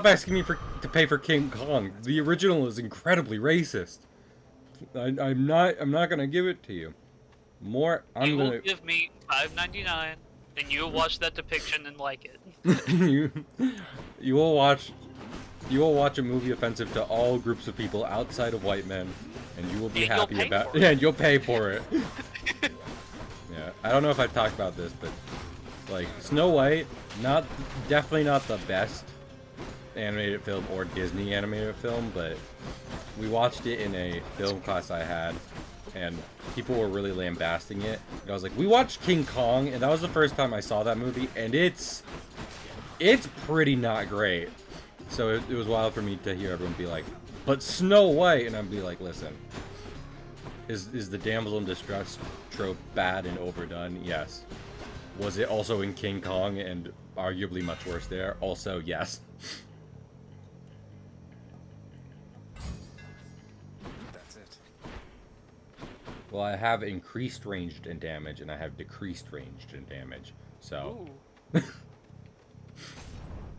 asking me to pay for King Kong. The original is incredibly racist. I'm not gonna give it to you. You will give me $5.99, and you will watch that depiction and like it. you will watch a movie offensive to all groups of people outside of white men, and you will be happy about it. Yeah, and you'll pay for it. Yeah, I don't know if I've talked about this, but like Snow White, definitely not the best animated film or Disney animated film, but we watched it in a film class I had, and people were really lambasting it. And I was like, we watched King Kong, and that was the first time I saw that movie, and it's pretty not great. So it was wild for me to hear everyone be like, but Snow White, and I'd be like, listen, is the damsel in distress trope bad and overdone? Yes. Was it also in King Kong and arguably much worse there? Also, yes. That's it. Well, I have increased ranged and damage, and I have decreased ranged and damage. So,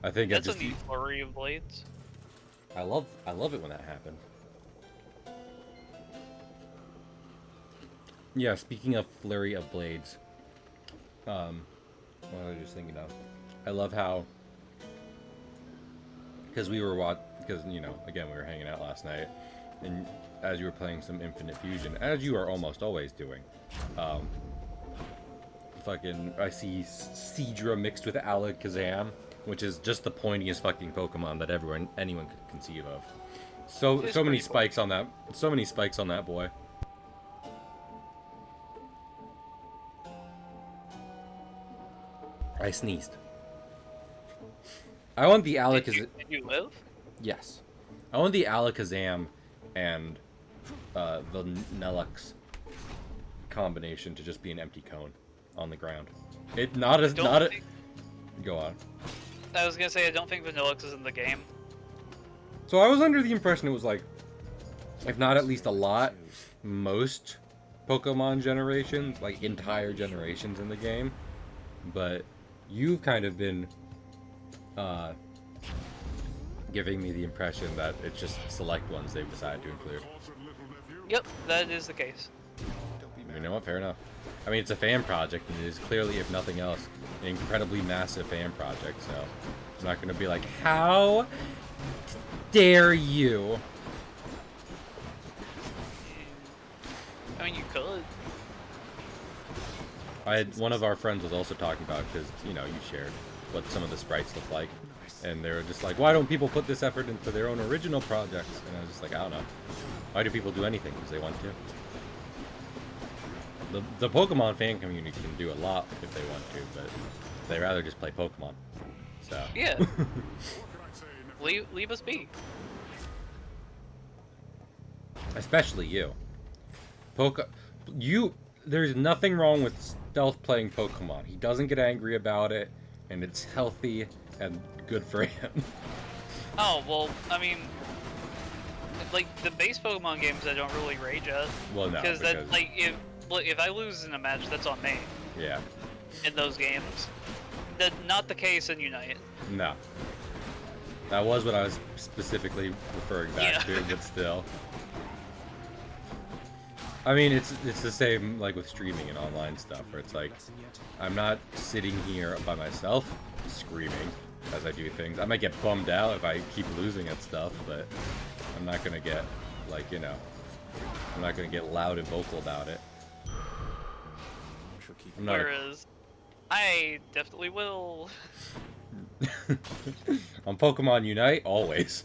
I think that's a neat flurry of blades. I love it when that happened. Yeah, speaking of flurry of blades, what was I just thinking of? I love how, because you know, again, we were hanging out last night, and as you were playing some Infinite Fusion, as you are almost always doing, I see Seadra mixed with Alakazam, which is just the pointiest fucking Pokemon that anyone could conceive of. So many spikes on that. So many spikes on that boy. I sneezed. I want the Alakazam. Did you live? Yes. I want the Alakazam and the Nellux combination to just be an empty cone on the ground. Go on. I was gonna say, I don't think Vanillux is in the game. So I was under the impression it was like, if not at least a lot, most Pokemon generations, like entire generations in the game. But you've kind of been giving me the impression that it's just select ones they've decided to include. Yep, that is the case. You know what? Fair enough. I mean, it's a fan project, and it is clearly, if nothing else, an incredibly massive fan project, so I'm not going to be like, how dare you? I mean, you could. One of our friends was also talking about, because, you know, you shared what some of the sprites look like, and they were just like, why don't people put this effort into their own original projects? And I was just like, I don't know. Why do people do anything? Because they want to. The Pokemon fan community can do a lot if they want to, but they rather just play Pokemon. So. Yeah. leave us be. Especially you. There's nothing wrong with Stealth playing Pokemon. He doesn't get angry about it, and it's healthy and good for him. Oh, well, I mean, like, the base Pokemon games I don't really rage at. Well, no, because that, like, if I lose in a match, that's on me. Yeah. In those games. That's not the case in Unite. No. That was what I was specifically referring back to, but still. I mean, it's the same, like, with streaming and online stuff, where it's like, I'm not sitting here by myself screaming as I do things. I might get bummed out if I keep losing at stuff, but I'm not gonna get, like, you know, I'm not gonna get loud and vocal about it. Whereas, I definitely will. On Pokemon Unite, always.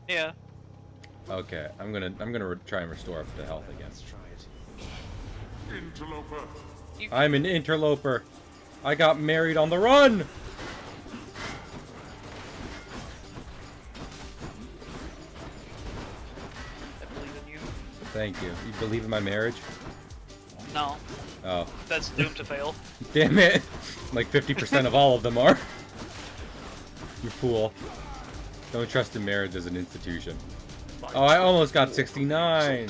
Yeah. Okay, I'm gonna try and restore up to health again. Interloper. I'm an interloper. I got married on the run. I believe in you. Thank you. You believe in my marriage? No. Oh. That's doomed to fail. Damn it! Like 50% of all of them are. You fool. Don't trust in marriage as an institution. Oh, I almost got 69!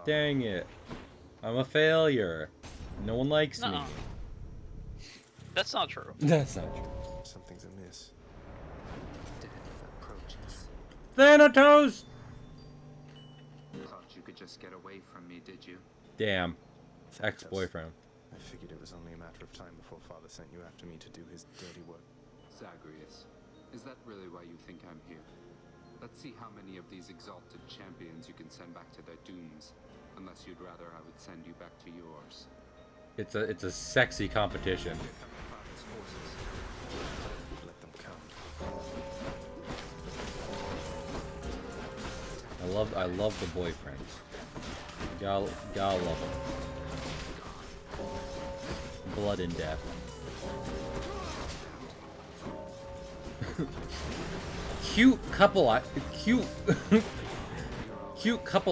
Dang it. I'm a failure. No one likes me. That's not true. That's not true. Something's amiss. Death approaches. Thanatos! Thought you could just get away from me, did you? Damn. Ex-boyfriend. I figured it was only a matter of time before Father sent you after me to do his dirty work. Zagreus, is that really why you think I'm here? Let's see how many of these exalted champions you can send back to their dooms. Unless you'd rather I would send you back to yours. It's a sexy competition. Let them come. I love the boyfriends. Gotta love them. Blood and death. Cute couple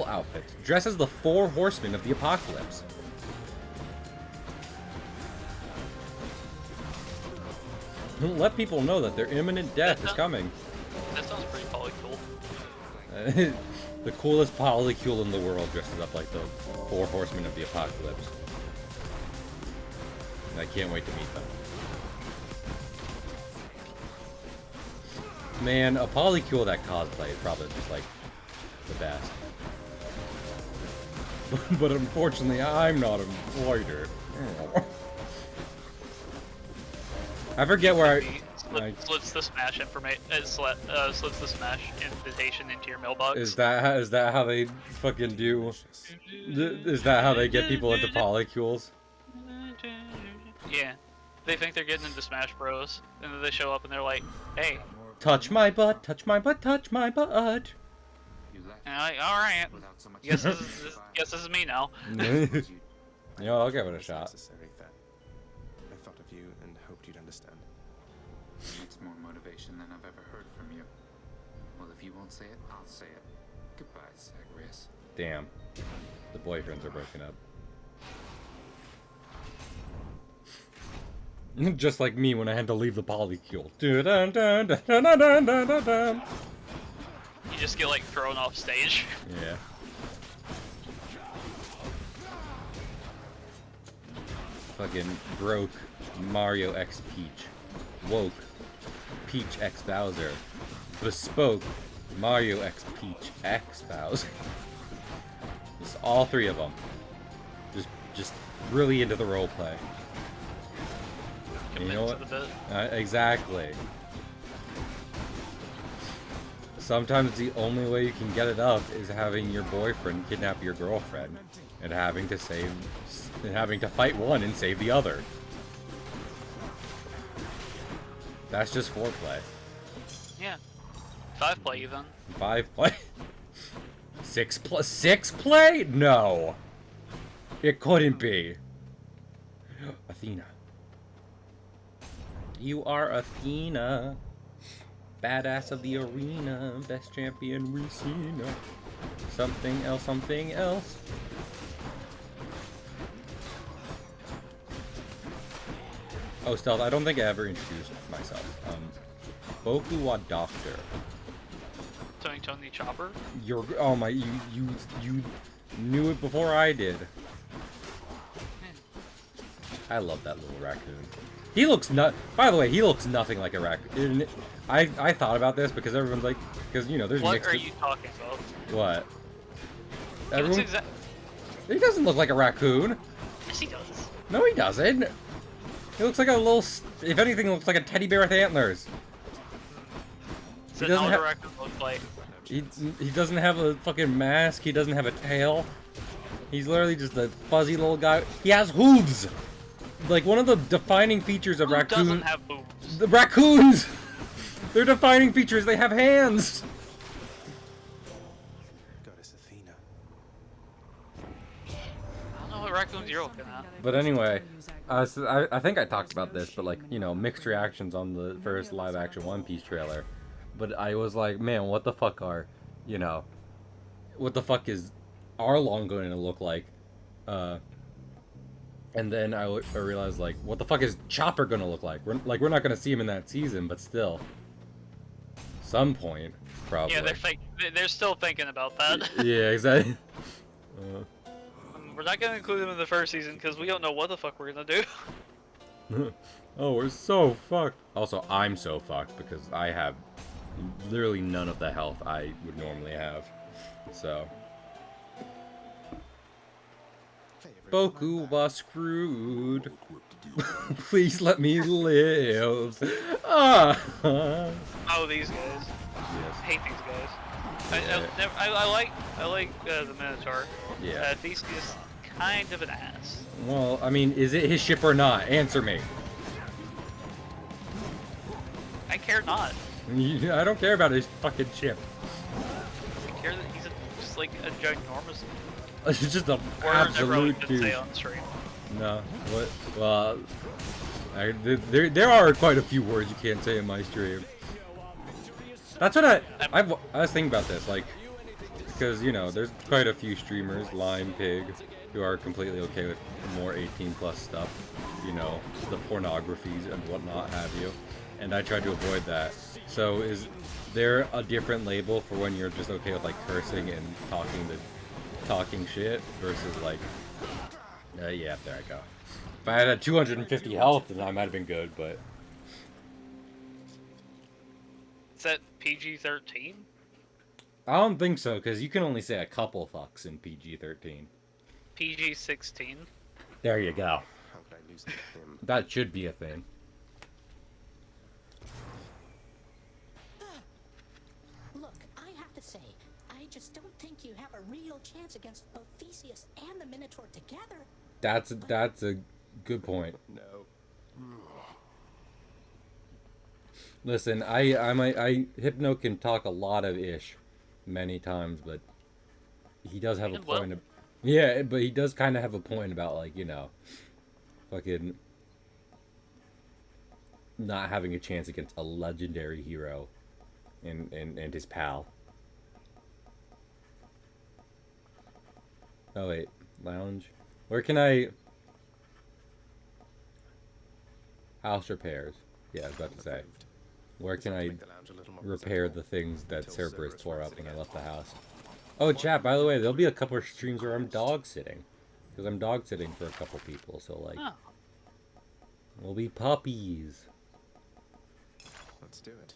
outfits. Dress as the 4 horsemen of the apocalypse. Let people know that their imminent death is coming. That sounds pretty polycool. The coolest polycule in the world dresses up like the 4 horsemen of the apocalypse. And I can't wait to meet them. Man, a polycule that cosplay is probably just like the best. But unfortunately, I'm not a fighter. I forget where slips the Smash slips the Smash invitation into your mailbox. Is that how they fucking do? Is that how they get people into polycules? Yeah, they think they're getting into Smash Bros, and then they show up and they're like, "Hey, touch my butt, touch my butt, touch my butt." And I'm like, all right. Guess this is me now. Yeah, I'll give it a shot. I thought of you and hoped you'd understand. It's more motivation than I've ever heard from you. Well, if you won't say it, I'll say it. Goodbye, Zagreus. Damn. The boyfriends are broken up. Just like me when I had to leave the polycule. Dun, dun, dun, dun, dun, dun, dun, dun, dun. You just get like thrown off stage. Yeah. Fucking broke Mario X Peach. Woke Peach X Bowser. Bespoke Mario X Peach X Bowser. Just all three of them. Just really into the roleplay. You know what? Exactly. Sometimes the only way you can get it up is having your boyfriend kidnap your girlfriend and having to fight one and save the other. That's just foreplay. Yeah. 5 play even. 5 play? 6 play? No. It couldn't be. Athena. You are Athena. Badass of the arena. Best champion we've seen. Something else, something else. Oh, Stealth, I don't think I ever introduced myself. Boku wa Doctor. Tony Chopper? Oh my, you knew it before I did. I love that little raccoon. He looks by the way, he looks nothing like a raccoon. I thought about this because everyone's like, because you know, there's What are you talking about? What? Everyone... He doesn't look like a raccoon. Yes, he does. No, he doesn't. He looks like a little, if anything, looks like a teddy bear with antlers. So how does a raccoon look like? He doesn't have a fucking mask. He doesn't have a tail. He's literally just a fuzzy little guy. He has hooves. Like one of the defining features of raccoon. Doesn't have hooves. The raccoons. Their defining features. They have hands. Goddess Athena. I don't know what raccoons you're looking at. But anyway, so I think I talked about this, but like, you know, mixed reactions on the first live action One Piece trailer. But I was like, man, what the fuck are, you know, what the fuck is Arlong going to look like? And then I realized, like, what the fuck is Chopper going to look like? We're not going to see him in that season, but still. Some point, probably. Yeah, they're still thinking about that. Yeah, exactly. We're not going to include him in the first season because we don't know what the fuck we're going to do. Oh, we're so fucked. Also, I'm so fucked because I have literally none of the health I would normally have. So. Boku was screwed. Please let me live. Ah. Oh, these guys. Yes. I hate these guys. I like the Minotaur. Yeah. Theseus is kind of an ass. Well, I mean, is it his ship or not? Answer me. I care not. I don't care about his fucking ship. I care that he's just like a ginormous. It's just a absolute douche. No, what? Well, there are quite a few words you can't say in my stream. That's what I was thinking about this, like, because you know, there's quite a few streamers, Lime Pig, who are completely okay with more 18+ stuff, you know, the pornographies and whatnot have you, and I try to avoid that. So is there a different label for when you're just okay with like cursing and talking shit versus like, yeah, there I go. If I had 250 health, then I might have been good, but. Is that PG-13? I don't think so, because you can only say a couple fucks in PG-13. PG-16. There you go. How could I lose him? That should be a thing. Look, I have to say, I just don't think you have a real chance against both Theseus and the Minotaur together. That's a good point. No. Listen, I Hypno can talk a lot of ish many times, but he does have a point. Yeah, but he does kind of have a point about, like, you know, fucking not having a chance against a legendary hero and his pal. Oh wait, lounge. Where can I? House repairs. Yeah, I was about to say. Approved. Where This can ought to I make the lounge a little more repair presentable the things that until Cerberus Cerberus tore runs up it when I again. left the house? Oh, chat, by the way, there'll be a couple of streams where I'm dog sitting. Because I'm dog sitting for a couple people, so like... Oh. We'll be puppies. Let's do it.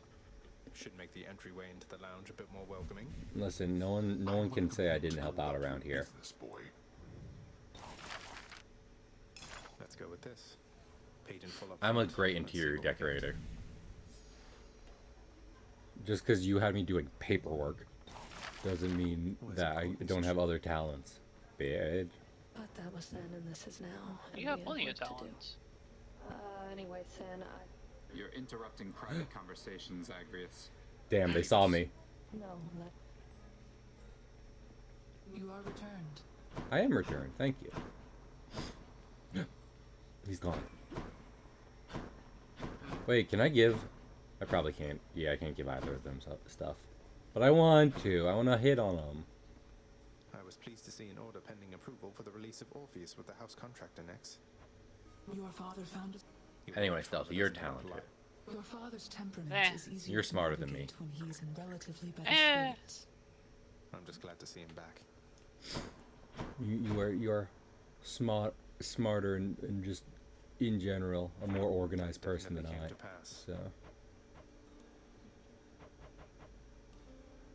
Should make the entryway into the lounge a bit more welcoming. Listen, no one can say I didn't help out around here. Business, boy. Let's go with this. Paid in full up I'm a front. great Let's see interior what we get. decorator. Just because you had me doing paperwork doesn't mean that I don't have other talents, bitch. But that was then and this is now. and You have we plenty of work to do. talents. Anyway, Sin, I... You're interrupting private conversations, Agrius. Damn, they saw me. No, that... You are returned. I am returned, thank you. He's gone. Wait, can I give? I probably can't. Yeah, I can't give either of them stuff. But I want to. I want to hit on them. I was pleased to see an order pending approval for the release of Orpheus with the house contractor next. Your father found it. Anyway, Stealthy, you're talented. Your father's temperament Eh. is easier You're to smarter than me. navigate when he's in relatively better Eh. spirits. I'm just glad to see him back. You're smarter, and just in general a more organized person than Definitely I. came to pass. So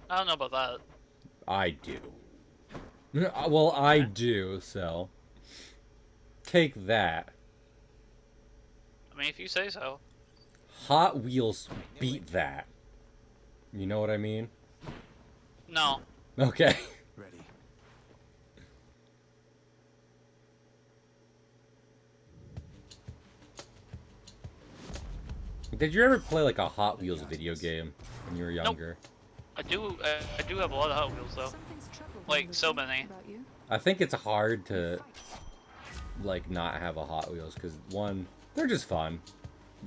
I don't know about that. I do. Well, I do. So take that. I mean, if you say so. Hot Wheels beat that. You know what I mean? No. Okay. Ready. Did you ever play like a Hot Wheels video game when you were younger? I do have a lot of Hot Wheels, though. Something's troubled Like, me so with many. about you. I think it's hard to like not have a Hot Wheels because one, they're just fun,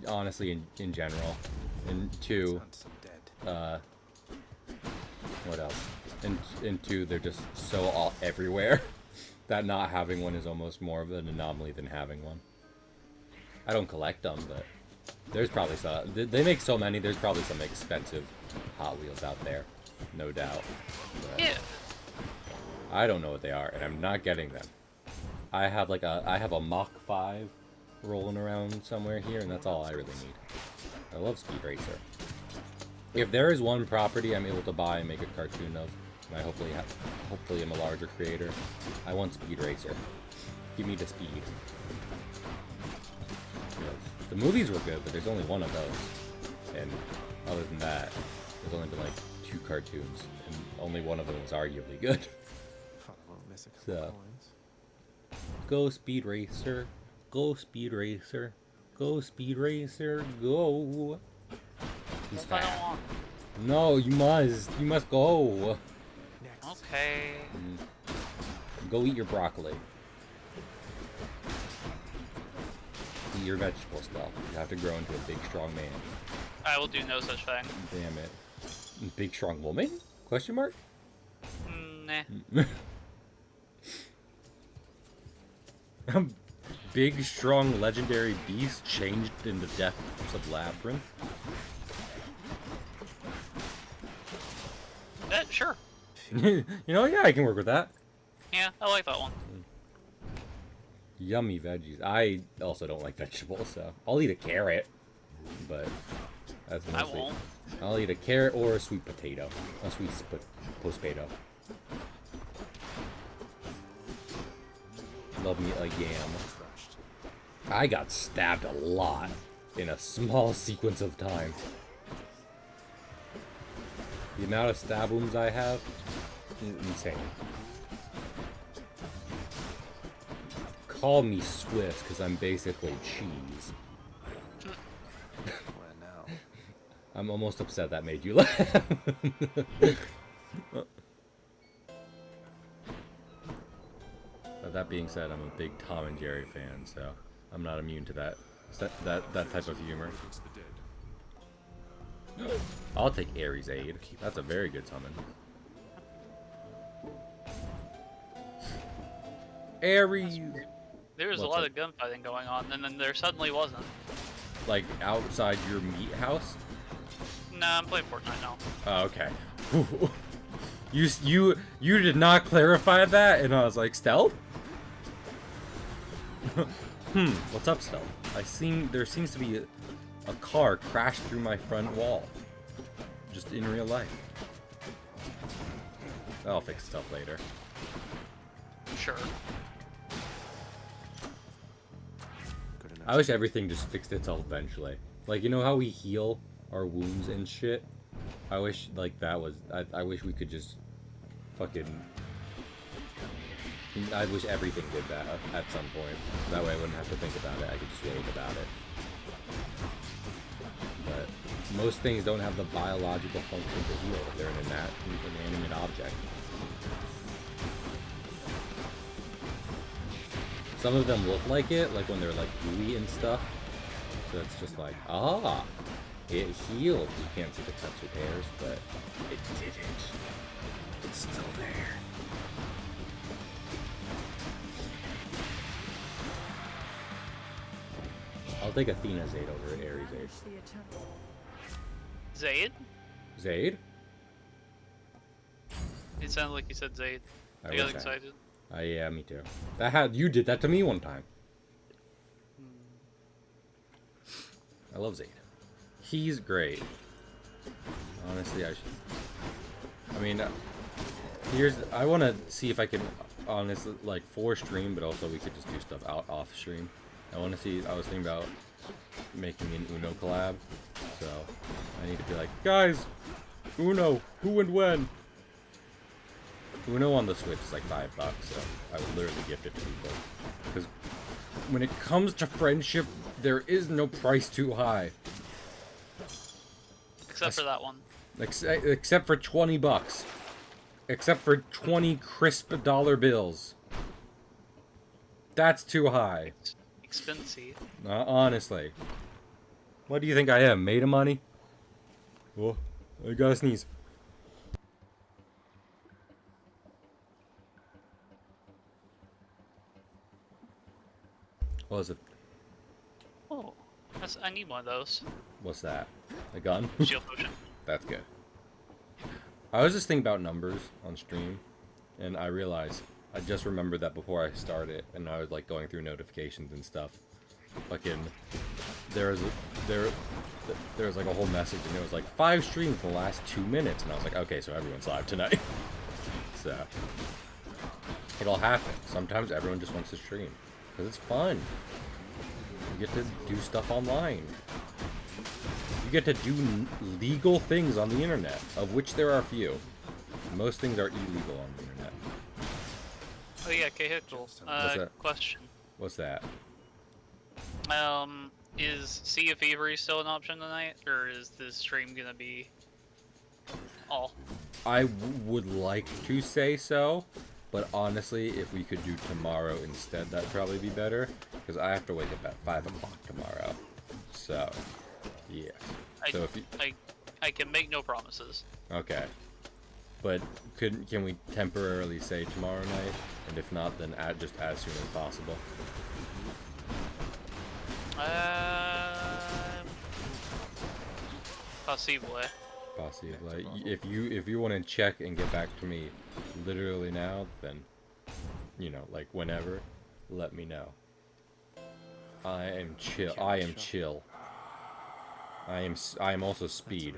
honestly in general, and two, Hunt some dead. what else? And two, they're just so all everywhere that not having one is almost more of an anomaly than having one. I don't collect them, but there's probably some. They make so many. There's probably some expensive Hot Wheels out there, no doubt. But Yeah. I don't know what they are, and I'm not getting them. I have a Mach 5 rolling around somewhere here, and that's all I really need. I love Speed Racer. If there is one property I'm able to buy and make a cartoon of, and I hopefully I'm a larger creator, I want Speed Racer. Give me the speed. Because the movies were good, but there's only one of those. And other than that, there's only been like 2 cartoons, and only one of them was arguably good. Thought I won't miss a couple So, coins. go Speed Racer. Go Speed Racer. Go Speed Racer. Go. He's If I don't fat. want. No, you must. You must go. Next. Okay. Go eat your broccoli. Eat your vegetable stuff. You have to grow into a big, strong man. I will do no such thing. Damn it. Big, strong woman? Question mark? Nah. Big, strong, legendary beast changed in the depths of Labyrinth. Sure. You know, yeah, I can work with that. Yeah, I like that one. Yummy veggies. I also don't like vegetables, so I'll eat a carrot. But that's I mostly. won't. I'll eat a carrot or a sweet potato. A sweet potato. Love me a yam. Crushed. I got stabbed a lot in a small sequence of time. The amount of stab wounds I have is insane. Call me Swiss, because I'm basically cheese. Where now? I'm almost upset that made you laugh. But that being said, I'm a big Tom and Jerry fan, so I'm not immune to that type of humor. Against the dead. I'll take Ares' Aid. That's a very good summon. Ares! There was a What's lot up? of gunfighting going on, and then there suddenly wasn't. like outside your meat house? Nah, I'm playing Fortnite now. Oh, okay. You did not clarify that, and I was like, stealth? What's up, stealth? There seems to be a car crashed through my front wall. Just in real life. I'll fix stuff later. Sure. I wish everything just fixed itself eventually. Like, you know how we heal our wounds and shit? I wish, like, that was... I wish we could just fucking... I wish everything did that at some point. That way I wouldn't have to think about it. I could just rave about it. But most things don't have the biological function to heal. They're an inanimate object. Some of them look like it, like when they're like gooey and stuff. So it's just like, ah, it healed. You can't see the cuts or tears, but it didn't. It's still there. I'll take Athena Zayd over Ares Zayd. Zayd? Zayd? It sounded like you said Zayd. I got excited. Yeah, me too. You did that to me one time. I love Zayd. He's great. Honestly, I mean, I want to see if I can, honestly, like, for stream, but also we could just do stuff off stream. I want to see, I was thinking about making an Uno collab, so I need to be like, guys, Uno, who and when? Uno on the Switch is like $5, so I would literally gift it to people. Because when it comes to friendship, there is no price too high. Except for that one. Except for $20. Except for 20 crisp dollar bills. That's too high. Expensive. Honestly. What do you think I am? Made of money? Oh, I gotta sneeze. What was it? Oh, I need one of those. What's that? A gun? Shield potion. That's good. I was just thinking about numbers on stream, and I realized, I just remembered that before I started, and I was like going through notifications and stuff. Fucking, there was like a whole message, and it was like 5 streams in the last 2 minutes, and I was like, okay, so everyone's live tonight. So, it'll happen. Sometimes everyone just wants to stream, because it's fun. You get to do stuff online. You get to do legal things on the internet, of which there are few. Most things are illegal on the internet. Oh yeah, Cahickle. Question. What's that? Is Sea of Thievery still an option tonight, or is this stream gonna be all? I would like to say so, but honestly, if we could do tomorrow instead, that'd probably be better, because I have to wake up at 5 o'clock tomorrow. So, yes. So if you... I can make no promises. Okay. But can we temporarily say tomorrow night? And if not, then just as soon as possible. Possibly. Possibly. If you want to check and get back to me literally now, then, you know, like whenever, let me know. I am chill. I am chill. I am also speed.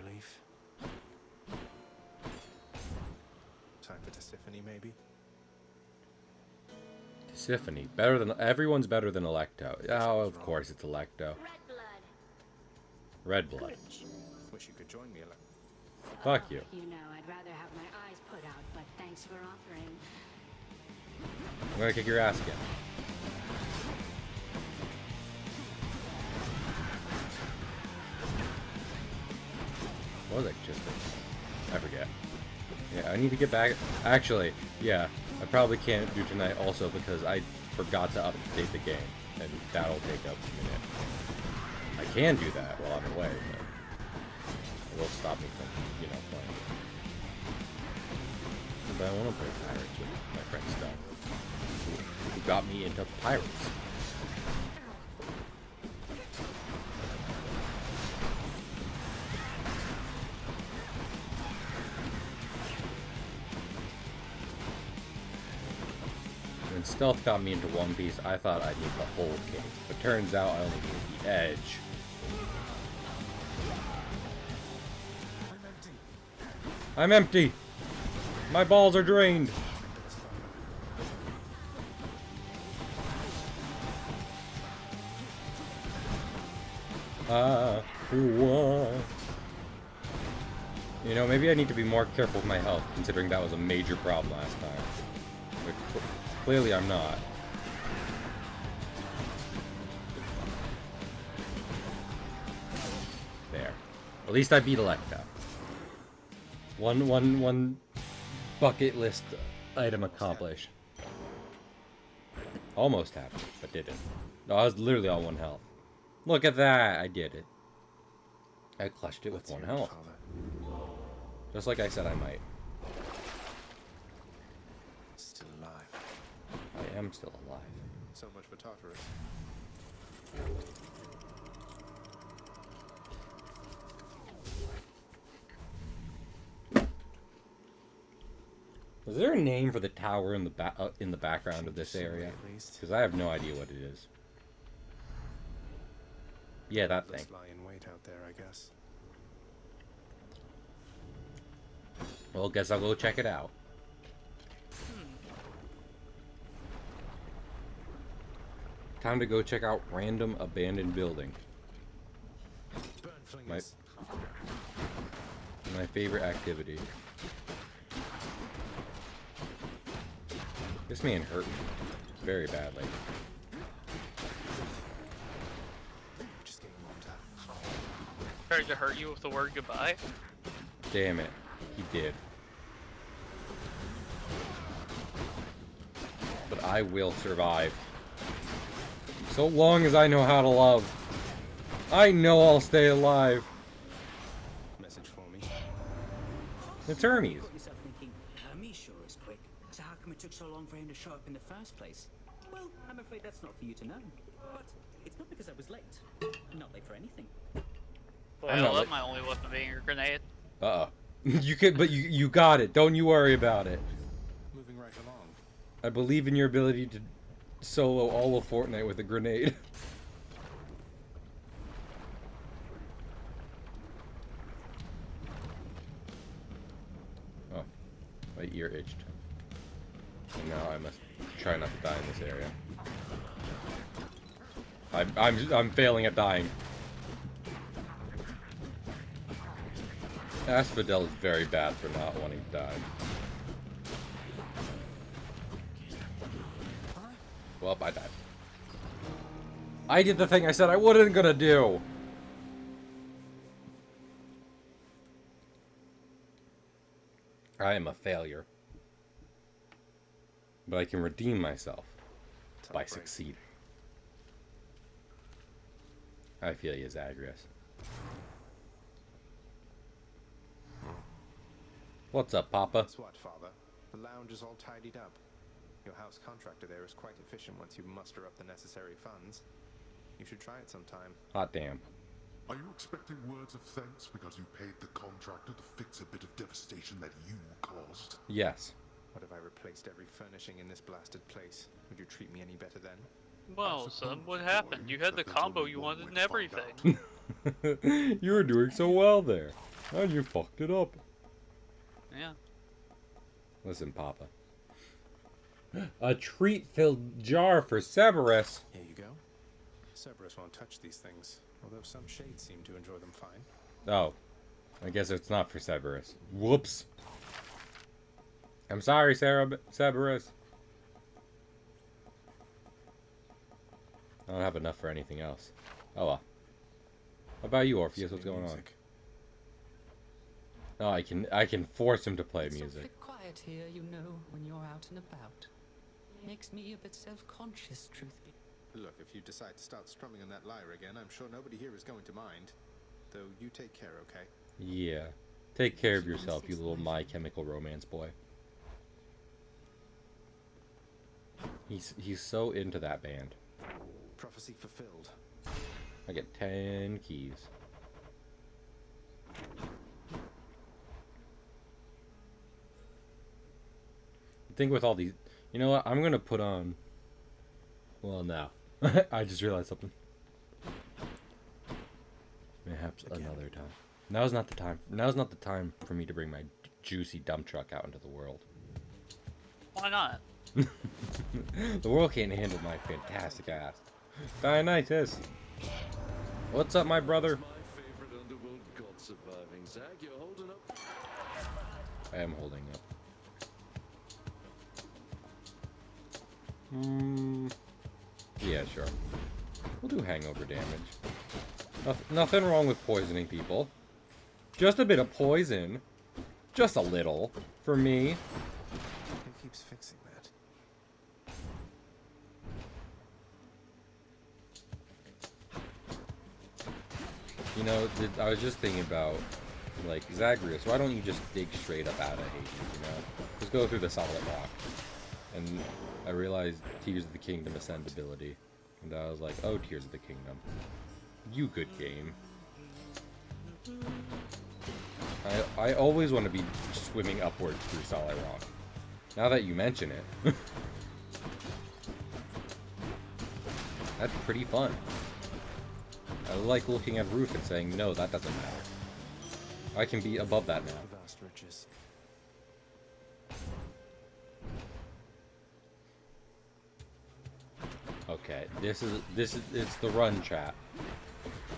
Time for Tisiphone, maybe? Tisiphone. Better than... Everyone's better than Electo. Oh, of course it's Electo. Red blood. Wish you could join me, Electo. Fuck you. You know, I'd rather have my eyes put out, but thanks for offering. I'm gonna kick your ass again. What was I just thinking? I forget. Yeah, I need to get back. Actually, yeah, I probably can't do tonight also because I forgot to update the game, and that'll take up a minute. I can do that while I'm away, but it will stop me from, you know, playing. But I want to play Pirates with my friend Stone, who got me into Pirates. stealth got me into one piece, I thought I'd need the whole cake. But turns out I only need the edge. I'm empty! My balls are drained! You know, maybe I need to be more careful with my health, considering that was a major problem last time. But clearly I'm not. There. At least I beat Electa. One bucket list item accomplished. Almost happened, but didn't. No, I was literally on 1 health. Look at that! I did it. I clutched it with 1 health. Just like I said I might. Still alive. I am still alive. So much for Tartarus. Is there a name for the tower in the background of this area? Because I have no idea what it is. Yeah, that thing. Lie in wait out there, I guess. Well, guess I'll go check it out. Time to go check out random abandoned building. My favorite activity. This man hurt me very badly. Tried to hurt you with the word goodbye? Damn it. He did. But I will survive. So long as I know how to love. I know I'll stay alive. Message for me. It's Hermes. Got yourself thinking, Hermes sure is quick. So how come it took so long for him to show up in the first place? Well, I'm afraid that's not for you to know. But it's not because I was late. I'm not late for anything. Well, I love my only weapon being a grenade. Uh-oh. You could, but you got it. Don't you worry about it. Moving right along. I believe in your ability to solo all of Fortnite with a grenade. Oh, my ear itched. And now I must try not to die in this area. I'm failing at dying. Asphodel is very bad for not wanting to die. Well, I died. I did the thing I said I wasn't gonna do! I am a failure. But I can redeem myself by succeeding. I feel you, Zagreus. What's up, Papa? Guess what, Father? The lounge is all tidied up. Your house contractor there is quite efficient once you muster up the necessary funds. You should try it sometime. Hot damn. Are you expecting words of thanks because you paid the contractor to fix a bit of devastation that you caused? Yes. What if I replaced every furnishing in this blasted place? Would you treat me any better then? Well, son, what happened? You had the combo you wanted and everything. You were doing so well there. And you fucked it up. Yeah. Listen, Papa. A treat-filled jar for Cerberus. Here you go. Cerberus won't touch these things, although some shades seem to enjoy them fine. Oh. I guess it's not for Cerberus. Whoops. I'm sorry, Cerberus. I don't have enough for anything else. Oh well. How about you, Orpheus? What's going on? Oh, I can force him to play music. It's quiet here, you know, when you're out and about. Makes me a bit self-conscious, truth be. Look, if you decide to start strumming on that lyre again, I'm sure nobody here is going to mind. Though you take care, okay? Yeah. Take care of yourself, you little My Chemical Romance boy. He's so into that band. Prophecy fulfilled. I get 10 keys. The thing with all these, You know what? I'm gonna put on... Well, now. I just realized something. Perhaps another time. Now's not the time. Now's not the time for me to bring my juicy dump truck out into the world. Why not? The world can't handle my fantastic ass. Dionysus! What's up, my brother? I am holding up. Yeah, sure. We'll do hangover damage. Nothing wrong with poisoning people. Just a bit of poison. Just a little. For me. Who keeps fixing that? You know, I was just thinking about, like, Zagreus. Why don't you just dig straight up out of Hades, you know? Just go through the solid rock. And I realized Tears of the Kingdom Ascend ability. And I was like, oh, Tears of the Kingdom. You good game. I always want to be swimming upwards through solid rock. Now that you mention it. That's pretty fun. I like looking at roof and saying, no, that doesn't matter. I can be above that now. Vast riches. Okay, it's the run, chat.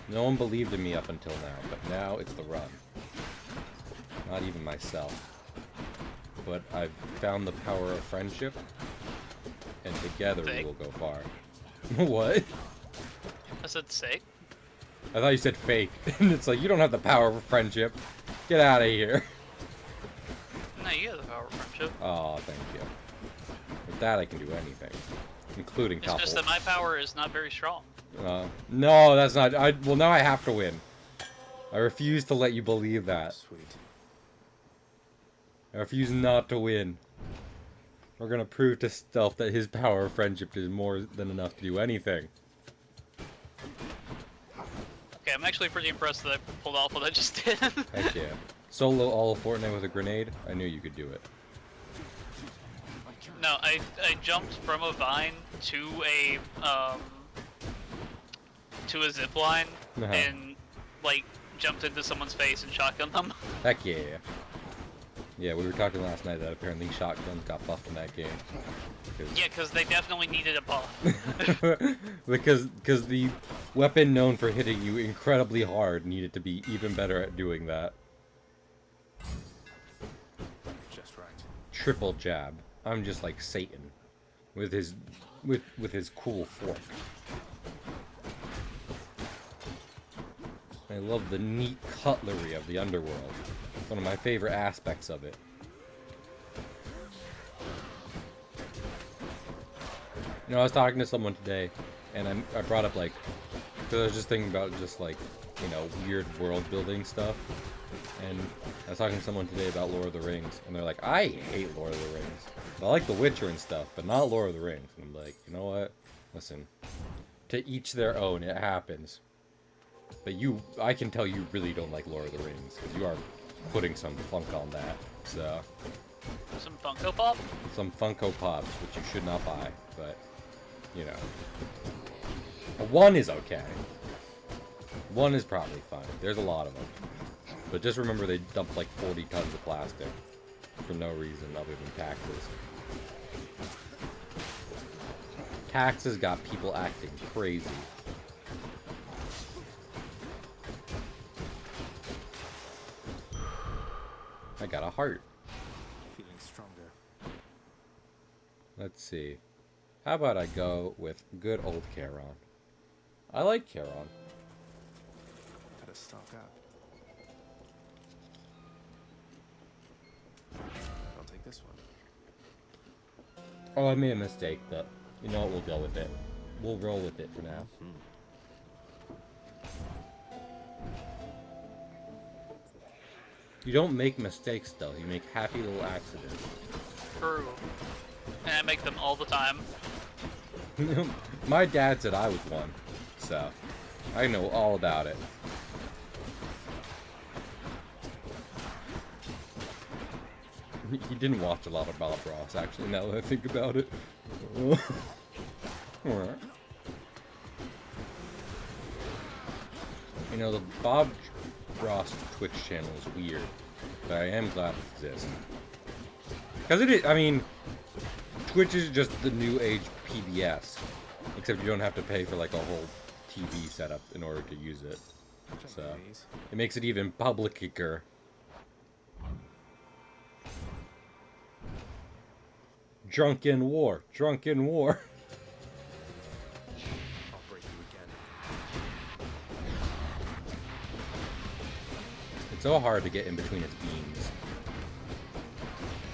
No one believed in me up until now, but now it's the run. Not even myself. But I've found the power of friendship, and together we will go far. What? I said sick. I thought you said fake. And it's like, you don't have the power of friendship. Get out of here. No, you have the power of friendship. Oh, thank you. With that, I can do anything. Including It's topple. just that my power is not very strong. No, that's not... well, now I have to win. I refuse to let you believe that. Sweet. I refuse not to win. We're gonna prove to Stealth that his power of friendship is more than enough to do anything. Okay, I'm actually pretty impressed that I pulled off what I just did. Heck yeah. Solo all of Fortnite with a grenade? I knew you could do it. No, I jumped from a vine to a zip line and like jumped into someone's face and shotgunned them. Heck yeah. Yeah, we were talking last night that apparently shotguns got buffed in that game. Yeah, because they definitely needed a buff. because the weapon known for hitting you incredibly hard needed to be even better at doing that. Just right. Triple jab. I'm just like Satan with his cool fork. I love the neat cutlery of the underworld. One of my favorite aspects of it. You know, I was talking to someone today, and I brought up, like, because I was just thinking about just, like, you know, weird world building stuff. And I was talking to someone today about Lord of the Rings, and they're like, I hate Lord of the Rings. I like The Witcher and stuff, but not Lord of the Rings. And I'm like, you know what? Listen, to each their own, it happens. But I can tell you really don't like Lord of the Rings, because you are putting some funk on that, so... Some Funko Pop? Some Funko Pops, which you should not buy, but, you know. One is okay. One is probably fine. There's a lot of them. But just remember they dumped like 40 tons of plastic for no reason other than taxes. Taxes got people acting crazy. I got a heart. Feeling stronger. Let's see. How about I go with good old Charon? I like Charon. Gotta stock up. I'll take this one. Oh, I made a mistake, but you know what? We'll go with it. We'll roll with it for now. You don't make mistakes, though. You make happy little accidents. True. And I make them all the time. My dad said I was one, so I know all about it. He didn't watch a lot of Bob Ross, actually, now that I think about it. Alright. You know, the Bob Ross Twitch channel is weird, but I am glad it exists. Because it is, I mean, Twitch is just the new age PBS, except you don't have to pay for like a whole TV setup in order to use it. So, it makes it even publicier. Drunken war. Drunken war. I'll break you again. It's so hard to get in between its beams.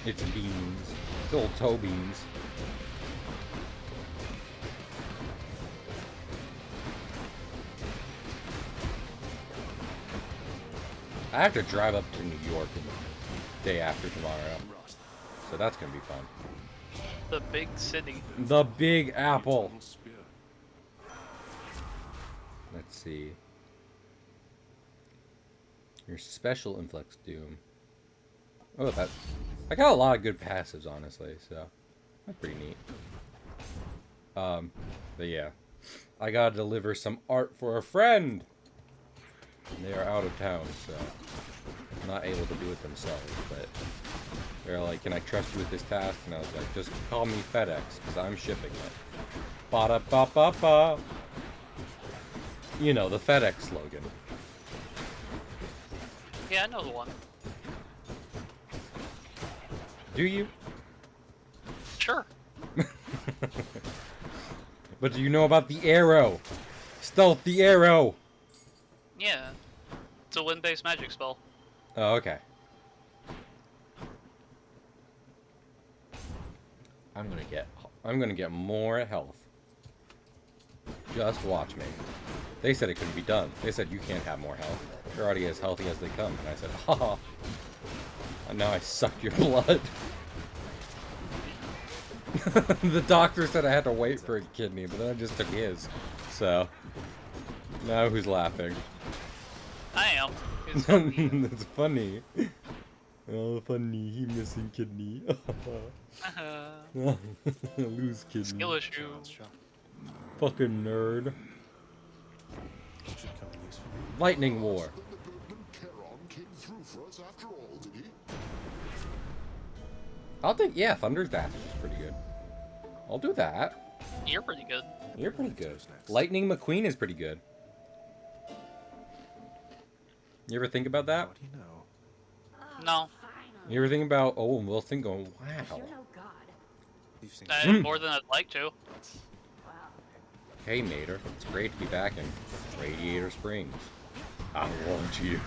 Its beams. Its old toe beams. I have to drive up to New York the day after tomorrow. So that's gonna be fun. The big city. The Big Apple. Let's see. Your special influx doom. Oh, that. I got a lot of good passives, honestly, so that's pretty neat. But yeah, I gotta deliver some art for a friend. And they are out of town, so not able to do it themselves. But they're like, "Can I trust you with this task?" And I was like, "Just call me FedEx, because I'm shipping it." Ba-da-ba-ba-ba. You know, the FedEx slogan. Yeah, I know the one. Do you? Sure. But do you know about the arrow? Stealth the arrow! Yeah. It's a wind-based magic spell. Oh, okay. I'm gonna get more health. Just watch me. They said it couldn't be done. They said you can't have more health. You're already as healthy as they come. And I said, haha. And now I sucked your blood. The doctor said I had to wait for a kidney, but then I just took his. So, now who's laughing? I am. It's funny. That's funny. Oh, funny. He missing kidney. Lose kidney. Skill issue. Fucking nerd. Lightning War. I'll take, yeah, Thunder's Dash is pretty good. I'll do that. You're pretty good. You're pretty good. Lightning McQueen is pretty good. You ever think about that? What do you know? No. You ever think about Owen Wilson going, wow. You've seen More than I'd like to. Hey, Mater, it's great to be back in Radiator Springs. I want you.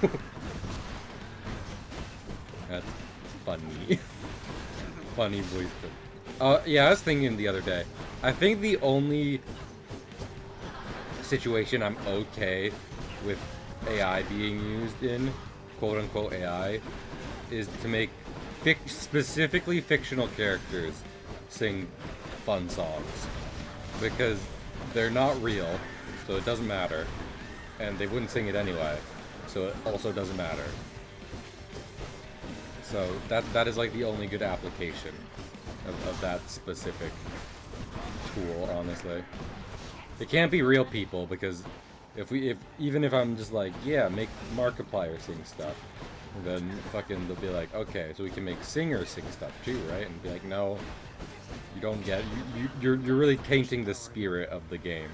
That's funny. Funny voice. Yeah, I was thinking the other day. I think the only situation I'm okay with AI being used in, quote-unquote AI, is to make specifically fictional characters sing fun songs. Because they're not real, so it doesn't matter. And they wouldn't sing it anyway, so it also doesn't matter. So that is like the only good application of that specific tool, honestly. It can't be real people, because even if I'm just like, yeah, make Markiplier sing stuff, then fucking they'll be like, okay, so we can make singers sing stuff too, right? And be like, no, you don't get, you're really tainting the spirit of the game.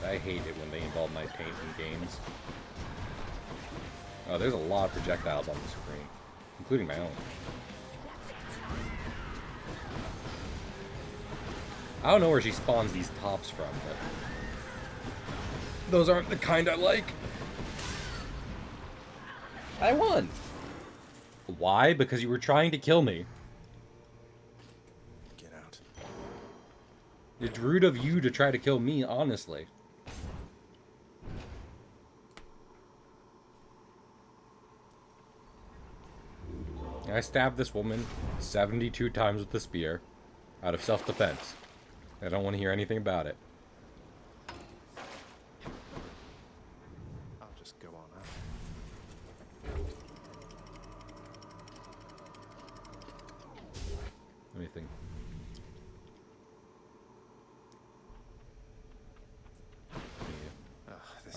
I hate it when they involve my paint in games. Oh, there's a lot of projectiles on the screen, including my own. I don't know where she spawns these tops from, but those aren't the kind I like. I won! Why? Because you were trying to kill me. Get out. It's rude of you to try to kill me, honestly. I stabbed this woman 72 times with the spear out of self-defense. I don't want to hear anything about it. I'll just go on Let me think.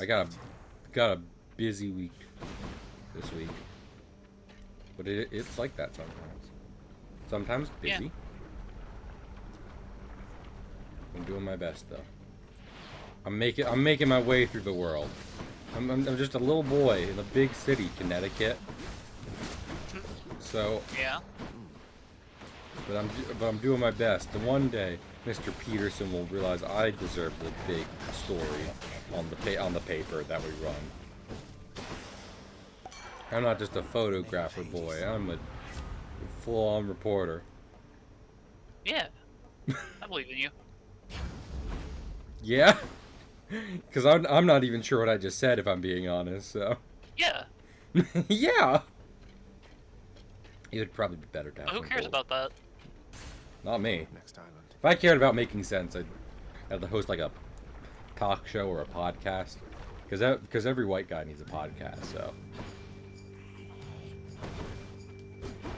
I got a busy week this week, but it's like that sometimes. Sometimes busy. Yeah. I'm doing my best though. I'm making my way through the world. I'm just a little boy in a big city, Connecticut. So yeah. But I'm doing my best. And one day, Mr. Peterson will realize I deserve the big story on the paper that we run. I'm not just a photographer boy. I'm a full-on reporter. Yeah. I believe in you. Yeah? Because I'm not even sure what I just said, if I'm being honest, so... Yeah. Yeah! It would probably be better to have Who cares about that? Not me. Next island. If I cared about making sense, I'd have to host like a talk show or a podcast. Because every white guy needs a podcast, so...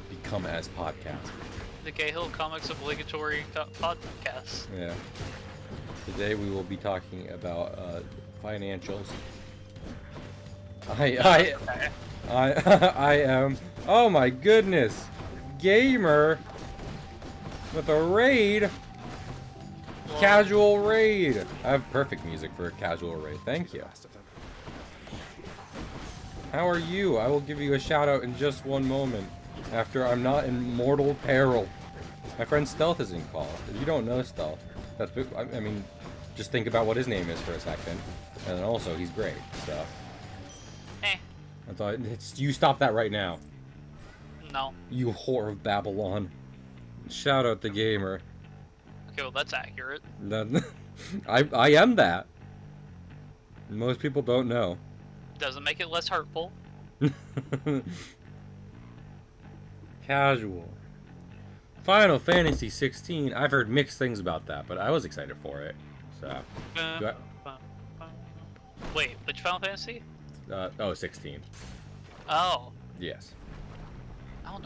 Become as podcast. The Cahill Comics obligatory podcast. Yeah. Today we will be talking about financials. I am, oh my goodness, gamer with a raid. Well, casual raid. I have perfect music for a casual raid. Thank you. How are you? I will give you a shout out in just one moment after I'm not in mortal peril. My friend Stealth is in call. If you don't know Stealth, I mean, just think about what his name is for a second, and then also he's great. So, that's all. You stop that right now. No. You whore of Babylon. Shout out the gamer. Okay, well that's accurate. I am that. Most people don't know. Doesn't make it less hurtful. Casual. Final Fantasy 16. I've heard mixed things about that, but I was excited for it. So. Wait, which Final Fantasy? 16. Oh. Yes. I don't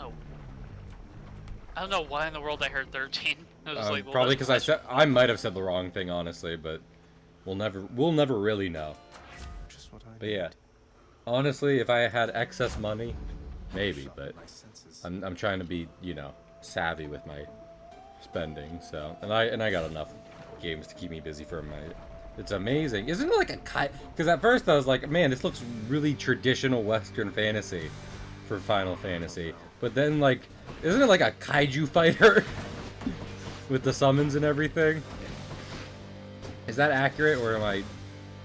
know why in the world I heard 13. I was like, well, probably because I might have said the wrong thing, honestly, but we'll never really know. Just what I But yeah, honestly, if I had excess money, maybe. But I'm trying to be, savvy with my spending. So and I got enough games to keep me busy for my. It's amazing, isn't it? Like a kite? Because at first I was like, man, this looks really traditional Western fantasy for Final Fantasy. But then like, isn't it like a kaiju fighter with the summons and everything? Is that accurate, or am I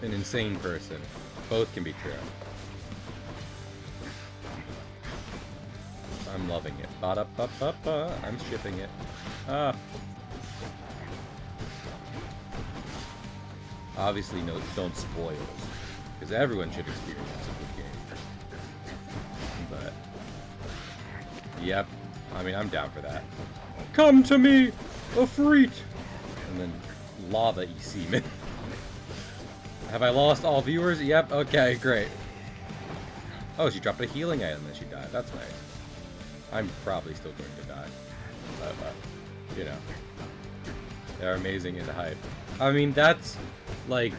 an insane person? Both can be true. I'm loving it. Ba-da-ba-ba-ba. I'm shipping it. Obviously, no, don't spoils, because everyone should experience a good game. But, yep. I mean, I'm down for that. Come to me, Afreet! And then lava semen. Have I lost all viewers? Yep, okay, great. Oh, she dropped a healing item and she died. That's nice. I'm probably still going to die. But, they're amazing in the hype. I mean, that's, like,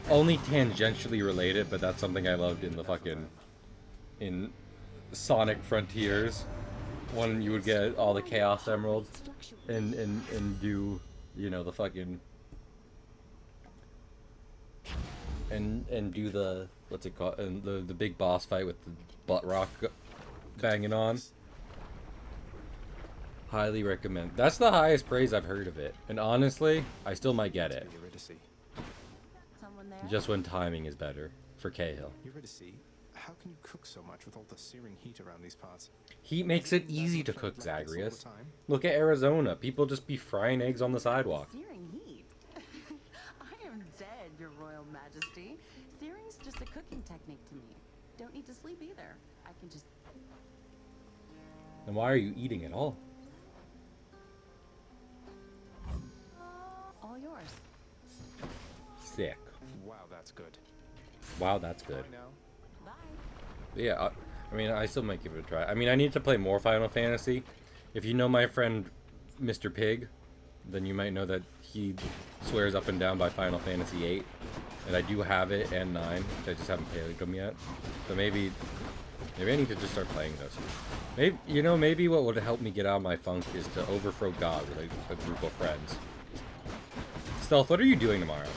only tangentially related, but that's something I loved in the in Sonic Frontiers. When you would get all the Chaos Emeralds and do, the fucking... And do the, what's it called, and the big boss fight with the butt rock banging on. Highly recommend. That's the highest praise I've heard of it. And honestly, I still might get it. Just when timing is better for Cahill. Eurydice, how can you cook so much with all the searing heat around these parts? Heat makes it easy to cook, Zagreus. Look at Arizona. People just be frying eggs on the sidewalk. Searing heat? I am dead, Your Royal Majesty. Searing's just a cooking technique to me. Don't need to sleep either. I can just... Then why are you eating at all? All yours. Sick. Wow, that's good. Wow, that's good. Bye. Yeah, I mean, I still might give it a try. I mean, I need to play more Final Fantasy. If you know my friend Mr. Pig, then you might know that he swears up and down by Final Fantasy VIII. And I do have it and 9. I just haven't played them yet. So maybe I need to just start playing those. Maybe what would help me get out of my funk is to overthrow God with a group of friends. Stealth, what are you doing tomorrow?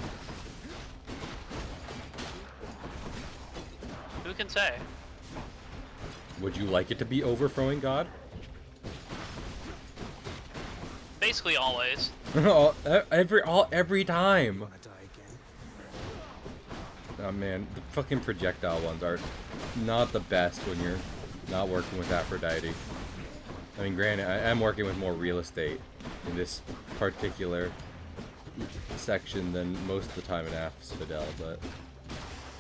Who can say? Would you like it to be overthrowing God? Basically always. every time. Oh man, the fucking projectile ones are not the best when you're not working with Aphrodite. I mean, granted, I am working with more real estate in this particular section than most of the time in Asphodel, but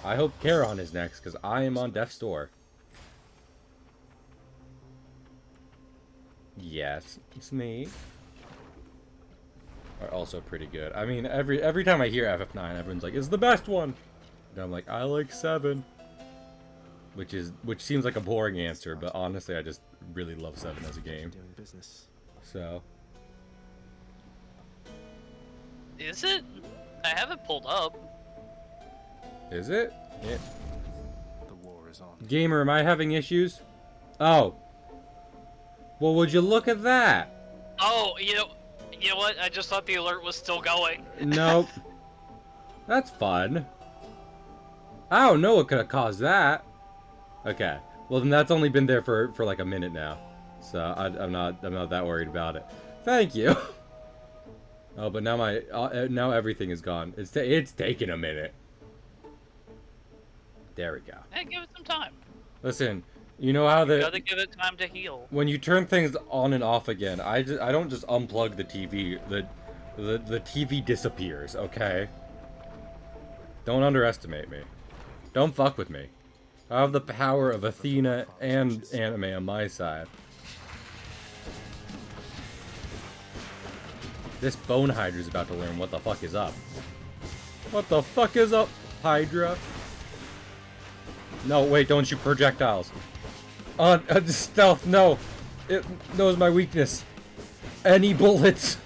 I hope Charon is next, because I am on death's door. Yes, it's me. Are also pretty good. I mean, every time I hear FF9, everyone's like, it's the best one! And I'm like, I like 7. Which seems like a boring answer, but honestly, I just really love 7 as a game. Doing business. So. Is it? I have it pulled up. Is it? Yeah. The war is on. Gamer, am I having issues? Oh. Well, would you look at that? Oh, you know what? I just thought the alert was still going. Nope. That's fun. I don't know what could have caused that. Okay. Well, then that's only been there for like a minute now. So I'm not that worried about it. Thank you. Oh, but now now everything is gone. It's taken a minute. There we go. Hey, give it some time. Listen, you know how You gotta give it time to heal. when you turn things on and off again, I don't just unplug the TV. The TV disappears. Okay. Don't underestimate me. Don't fuck with me. I have the power of Athena and anime on my side. This bone Hydra's about to learn what the fuck is up. What the fuck is up, Hydra? No, wait, don't shoot projectiles. Stealth, no. It knows my weakness. Any bullets.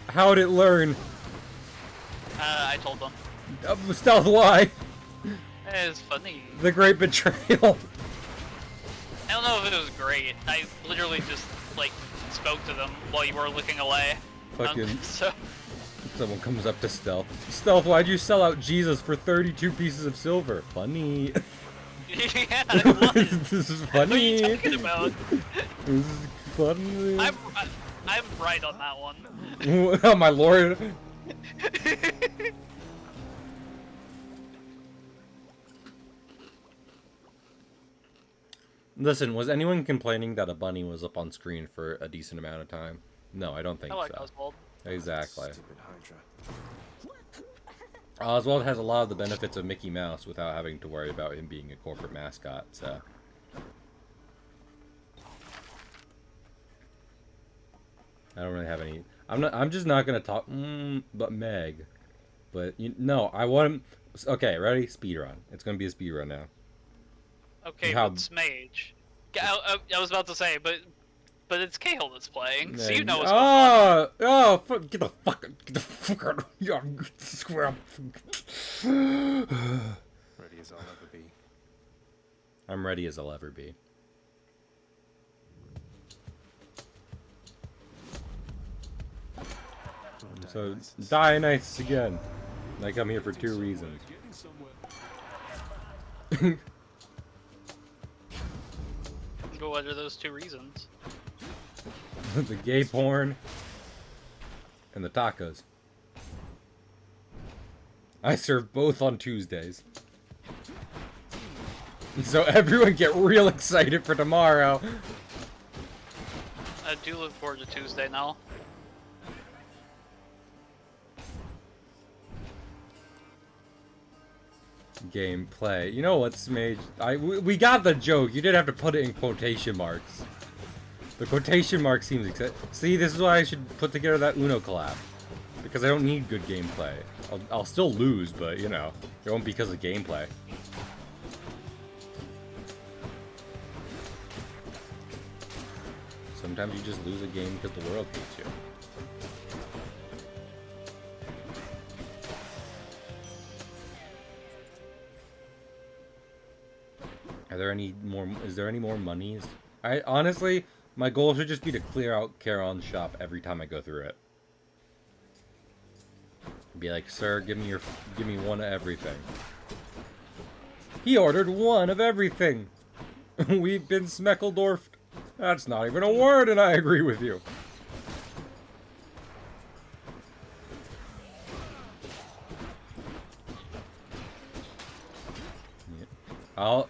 How'd it learn? I told them. Stealth, why? It's funny. The great betrayal. I don't know if it was great. I literally just, like, spoke to them while you were looking away. Fucking. So. Someone comes up to Stealth. Stealth, why'd you sell out Jesus for 32 pieces of silver? Funny. Yeah, it was. This is funny. What are you talking about? This is funny. I'm right on that one. Oh my lord. Listen, was anyone complaining that a bunny was up on screen for a decent amount of time? No, I don't think I like so. Oswald. Exactly. Stupid Hydra. Oswald has a lot of the benefits of Mickey Mouse without having to worry about him being a corporate mascot, so. I don't really have any. I'm just not gonna talk. But Meg. But no, I want him. Okay, ready? Speedrun. It's gonna be a speedrun now. Okay, but it's Mage. I was about to say, but it's Cahill that's playing, so you know what's going on. Get the fuck out. Ready as I'll ever be. I'm ready as I'll ever be. So, Dionysus again. I come here for 2 reasons. But what are those 2 reasons? The gay porn and the tacos. I serve both on Tuesdays. So everyone get real excited for tomorrow. I do look forward to Tuesday now. Gameplay. You know what, Smage? We got the joke. You did have to put it in quotation marks. The quotation mark seems exciting. See, this is why I should put together that Uno collab. Because I don't need good gameplay. I'll still lose, but, you know, it won't be because of gameplay. Sometimes you just lose a game because the world hates you. Are there any more? Is there any more monies? I honestly, my goal should just be to clear out Charon's shop every time I go through it. Be like, sir, give me one of everything. He ordered one of everything. We've been Smeckledorfed. That's not even a word, and I agree with you. Yeah.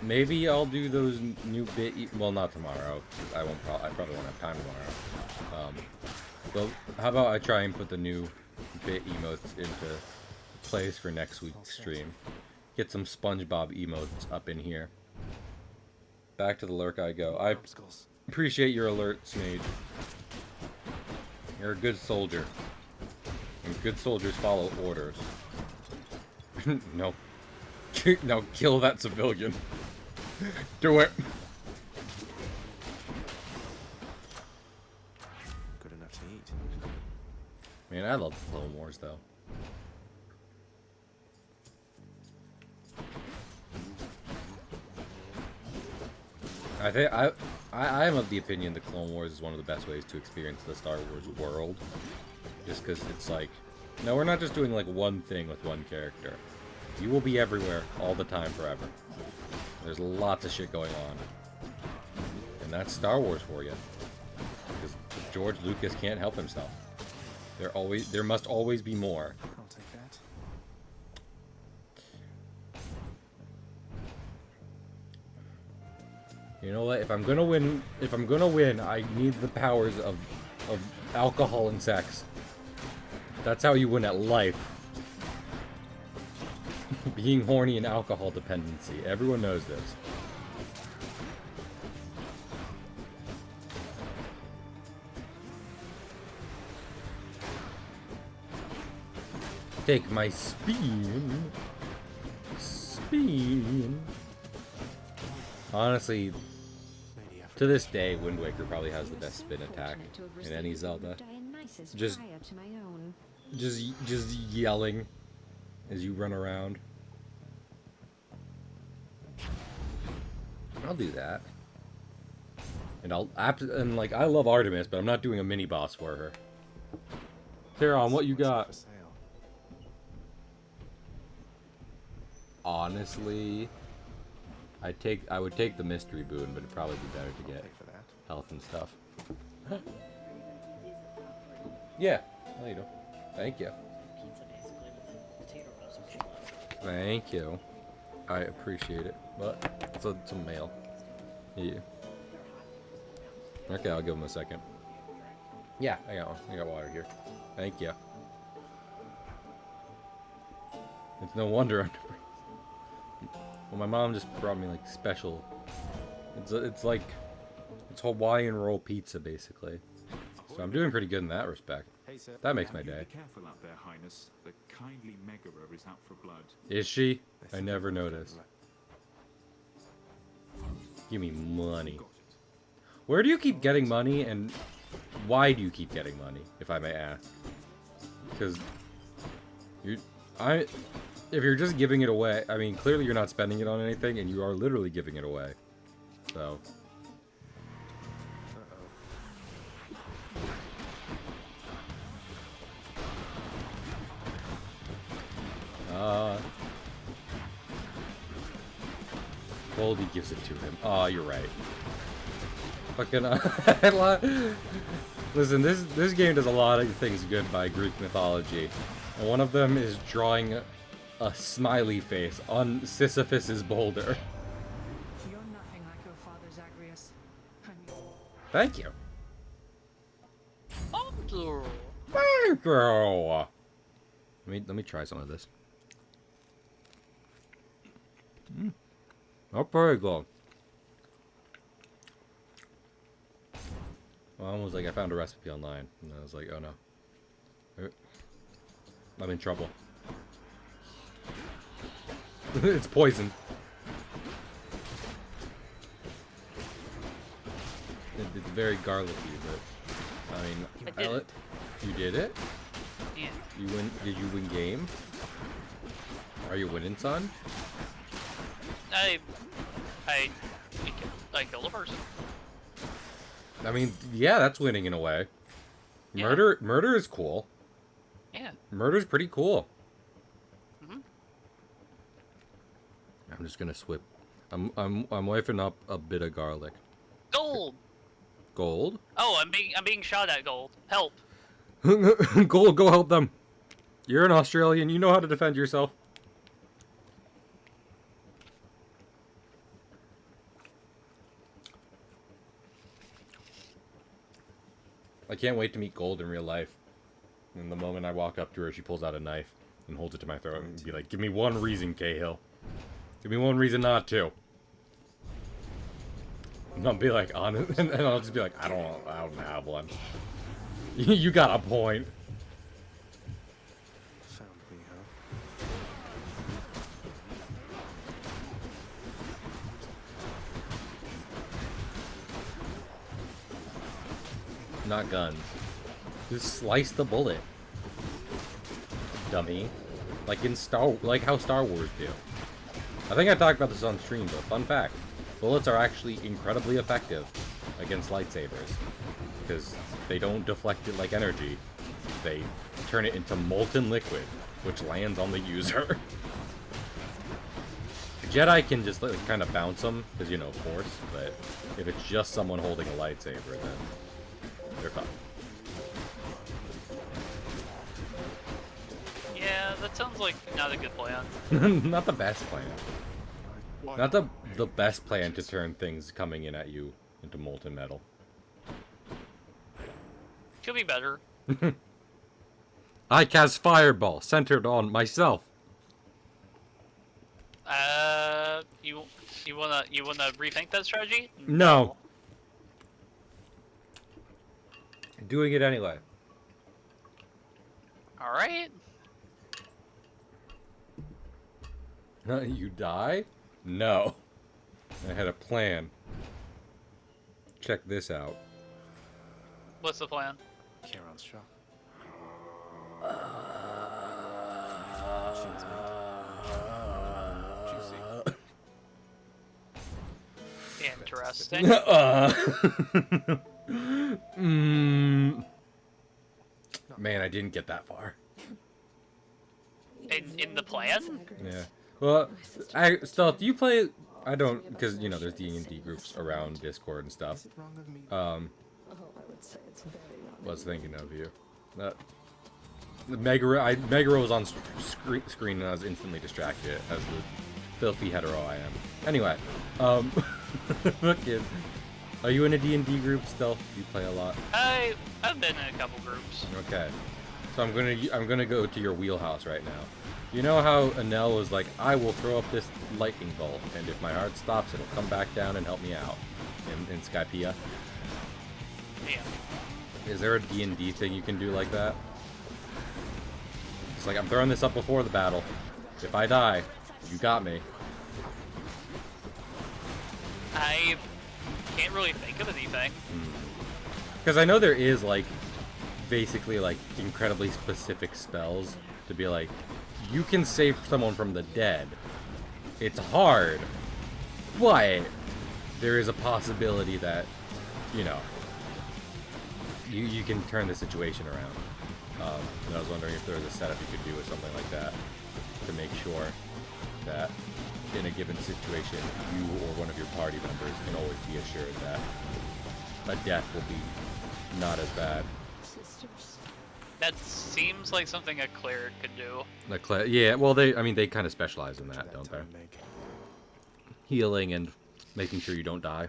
Maybe I'll do those new bit. Well, not tomorrow. I probably won't have time tomorrow. But how about I try and put the new bit emotes into place for next week's stream? Get some SpongeBob emotes up in here. Back to the lurk I go. I appreciate your alert, Smage. You're a good soldier. And good soldiers follow orders. No. No, kill that civilian. Do it. Good enough to eat. Man, I love the Clone Wars, though. I am of the opinion the Clone Wars is one of the best ways to experience the Star Wars world. Just because it's like, no, we're not just doing like one thing with one character. You will be everywhere, all the time, forever. There's lots of shit going on. And that's Star Wars for you. Because George Lucas can't help himself. There must always be more. I'll take that. You know what? If I'm gonna win, I need the powers of alcohol and sex. That's how you win at life. Being horny and alcohol dependency. Everyone knows this. Take my spin. Spin. Honestly, to this day, Wind Waker probably has the best spin attack in any Zelda. Just yelling as you run around. I'll do that. And I love Artemis, but I'm not doing a mini boss for her. Charon, what you got? Honestly, I would take the mystery boon, but it'd probably be better to get health and stuff. Yeah, there you go. Thank you. Thank you. I appreciate it, but it's a mail. Yeah. Okay, I'll give him a second. Yeah, I got one. I got water here. Thank you. It's no wonder I'm depressed. Well, my mom just brought me like special. It's like Hawaiian roll pizza basically. So I'm doing pretty good in that respect. That makes my day. Be careful out there, Highness. The kindly Megara is out for blood. Is she? I never noticed. Give me money. Where do you keep getting money, and why do you keep getting money, if I may ask? Because if you're just giving it away, I mean, clearly you're not spending it on anything, and you are literally giving it away. So. Goldie gives it to him. Oh, you're right. Fucking listen, this game does a lot of things good by Greek mythology. And one of them is drawing a smiley face on Sisyphus's boulder. You're nothing like your father, Zagreus. Thank you. Thank you. Thank you. Let me try some of this. Oh, very good. Well, I was like, I found a recipe online, and I was like, oh no. I'm in trouble. It's poison. It's very garlicky, but I mean, you did it? Yeah. You win? Did you win game? Are you winning, son? I killed a person. I mean, yeah, that's winning in a way. Yeah. Murder is cool. Yeah. Murder's pretty cool. Mhm. I'm just gonna swip. I'm wifing up a bit of garlic. Gold. Gold? Oh, I'm being shot at. Gold. Help. Gold, go help them. You're an Australian. You know how to defend yourself. I can't wait to meet Gold in real life. And the moment I walk up to her, she pulls out a knife and holds it to my throat and be like, "Give me one reason, Cahill. Give me one reason not to." And I'll be like, honest, and I'll just be like, I don't have one. You got a point. Found me, huh? Not guns. Just slice the bullet. Dummy. Like how Star Wars do. I think I talked about this on stream, but fun fact. Bullets are actually incredibly effective against lightsabers. Because they don't deflect it like energy. They turn it into molten liquid, which lands on the user. Jedi can just like, kind of bounce them, because, you know, force, but if it's just someone holding a lightsaber, then they're fine. Yeah, that sounds like not a good plan. Not the best plan. Not the best plan to turn things coming in at you into molten metal. Could be better. I cast Fireball, centered on myself. You wanna rethink that strategy? No. Doing it anyway. All right. You die? No. I had a plan. Check this out. What's the plan? Kieran's shot. Interesting. Man, I didn't get that far. In the plan? Yeah. Well, Stealth, do you play? I don't, because you know there's D&D groups around Discord and stuff. Was thinking of you. Megara was on screen and I was instantly distracted as the filthy hetero I am. Anyway, fucking, are you in a D&D group, Stealth? Do you play a lot? I've been in a couple groups. Okay, so I'm gonna go to your wheelhouse right now. You know how Anel was like, I will throw up this lightning bolt, and if my heart stops, it'll come back down and help me out in Skypiea? Yeah. Is there a D&D thing you can do like that? It's like, I'm throwing this up before the battle. If I die, you got me. I can't really think of anything. Because I know there is, like, basically, like, incredibly specific spells to be like, you can save someone from the dead. It's hard, but there is a possibility that, you know, you can turn the situation around. And I was wondering if there was a setup you could do with something like that to make sure that in a given situation, you or one of your party members can always be assured that a death will be not as bad. That seems like something a cleric could do. Yeah, well, they kind of specialize in that, don't they? Healing and making sure you don't die.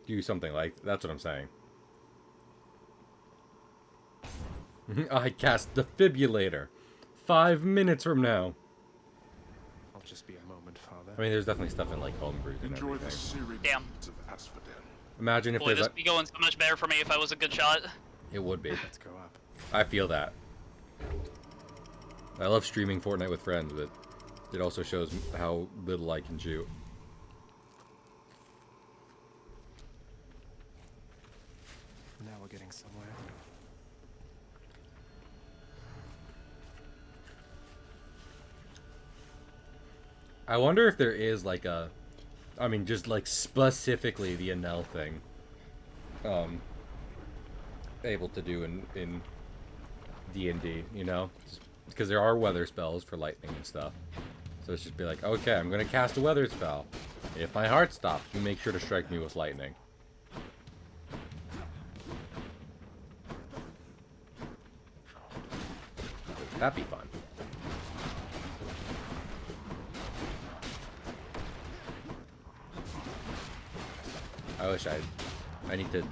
Do something like, that's what I'm saying. I cast Defibrillator. 5 minutes from now. I'll just be a moment, Father. I mean, there's definitely stuff in like homebrews and Enjoy the everything. searing Damn. heat of Asphodel. Imagine if Boy, there's this would be going so much better for me if I was a good shot. It would be. Let's go up. I feel that. I love streaming Fortnite with friends, but it also shows how little I can shoot. hiding somewhere. I wonder if there is like a, I mean, just like specifically the Enel thing, able to do in D&D, you know, because there are weather spells for lightning and stuff. So it's just be like, okay, I'm gonna cast a weather spell. If my heart stops, you make sure to strike me with lightning. That'd be fun. I wish I need to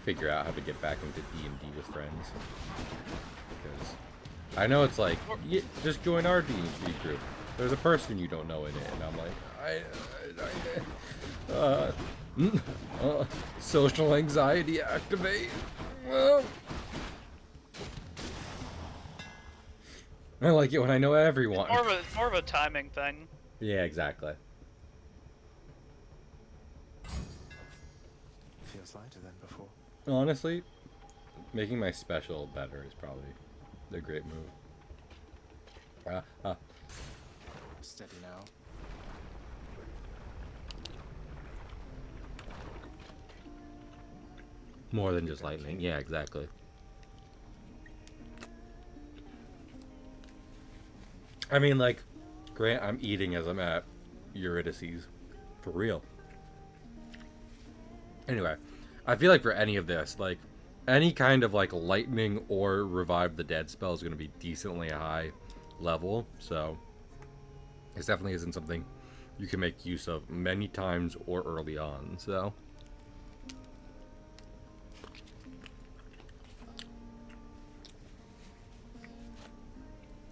figure out how to get back into D&D with friends. Because I know it's like, yeah, just join our D&D group. There's a person you don't know in it, and I'm like, social anxiety activate. I like it when I know everyone. It's more of a timing thing. Yeah, exactly. Feels lighter than before. Honestly, making my special better is probably a great move. Steady now. More than just lightning. Yeah, exactly. I mean, like, Grant, I'm eating as I'm at Eurydice's. For real. Anyway, I feel like for any of this, like, any kind of, like, lightning or revive the dead spell is going to be decently high level, so this definitely isn't something you can make use of many times or early on, so.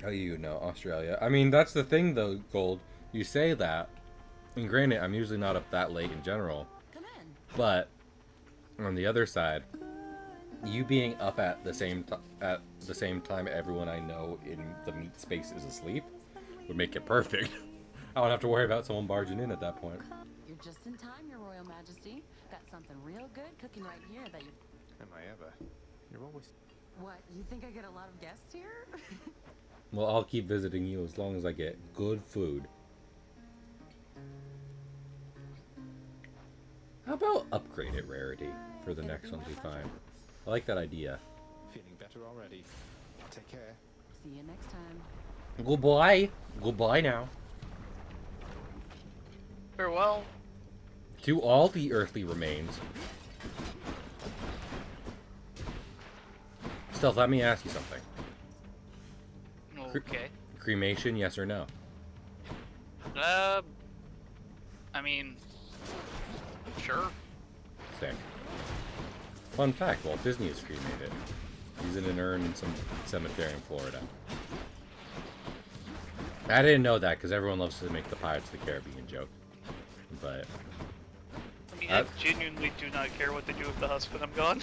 Oh, you know, Australia. I mean, that's the thing, though, Gold. You say that, and granted, I'm usually not up that late in general, but on the other side, you being up at the same time everyone I know in the meat space is asleep would make it perfect. I don't have to worry about someone barging in at that point. You're just in time, Your Royal Majesty. Got something real good cooking right here that you... Am I ever? You're always... What, you think I get a lot of guests here? Well, I'll keep visiting you as long as I get good food. How about upgraded rarity for the next ones we find? I like that idea. Feeling better already. Take care. See you next time. Goodbye. Goodbye now. Farewell. To all the earthly remains. Stealth, let me ask you something. Okay. Cremation, yes or no? I mean, sure. Sick. Fun fact, Walt Disney is cremated. He's in an urn in some cemetery in Florida. I didn't know that because everyone loves to make the Pirates of the Caribbean joke. But... I mean, I genuinely do not care what they do with the husk when I'm gone.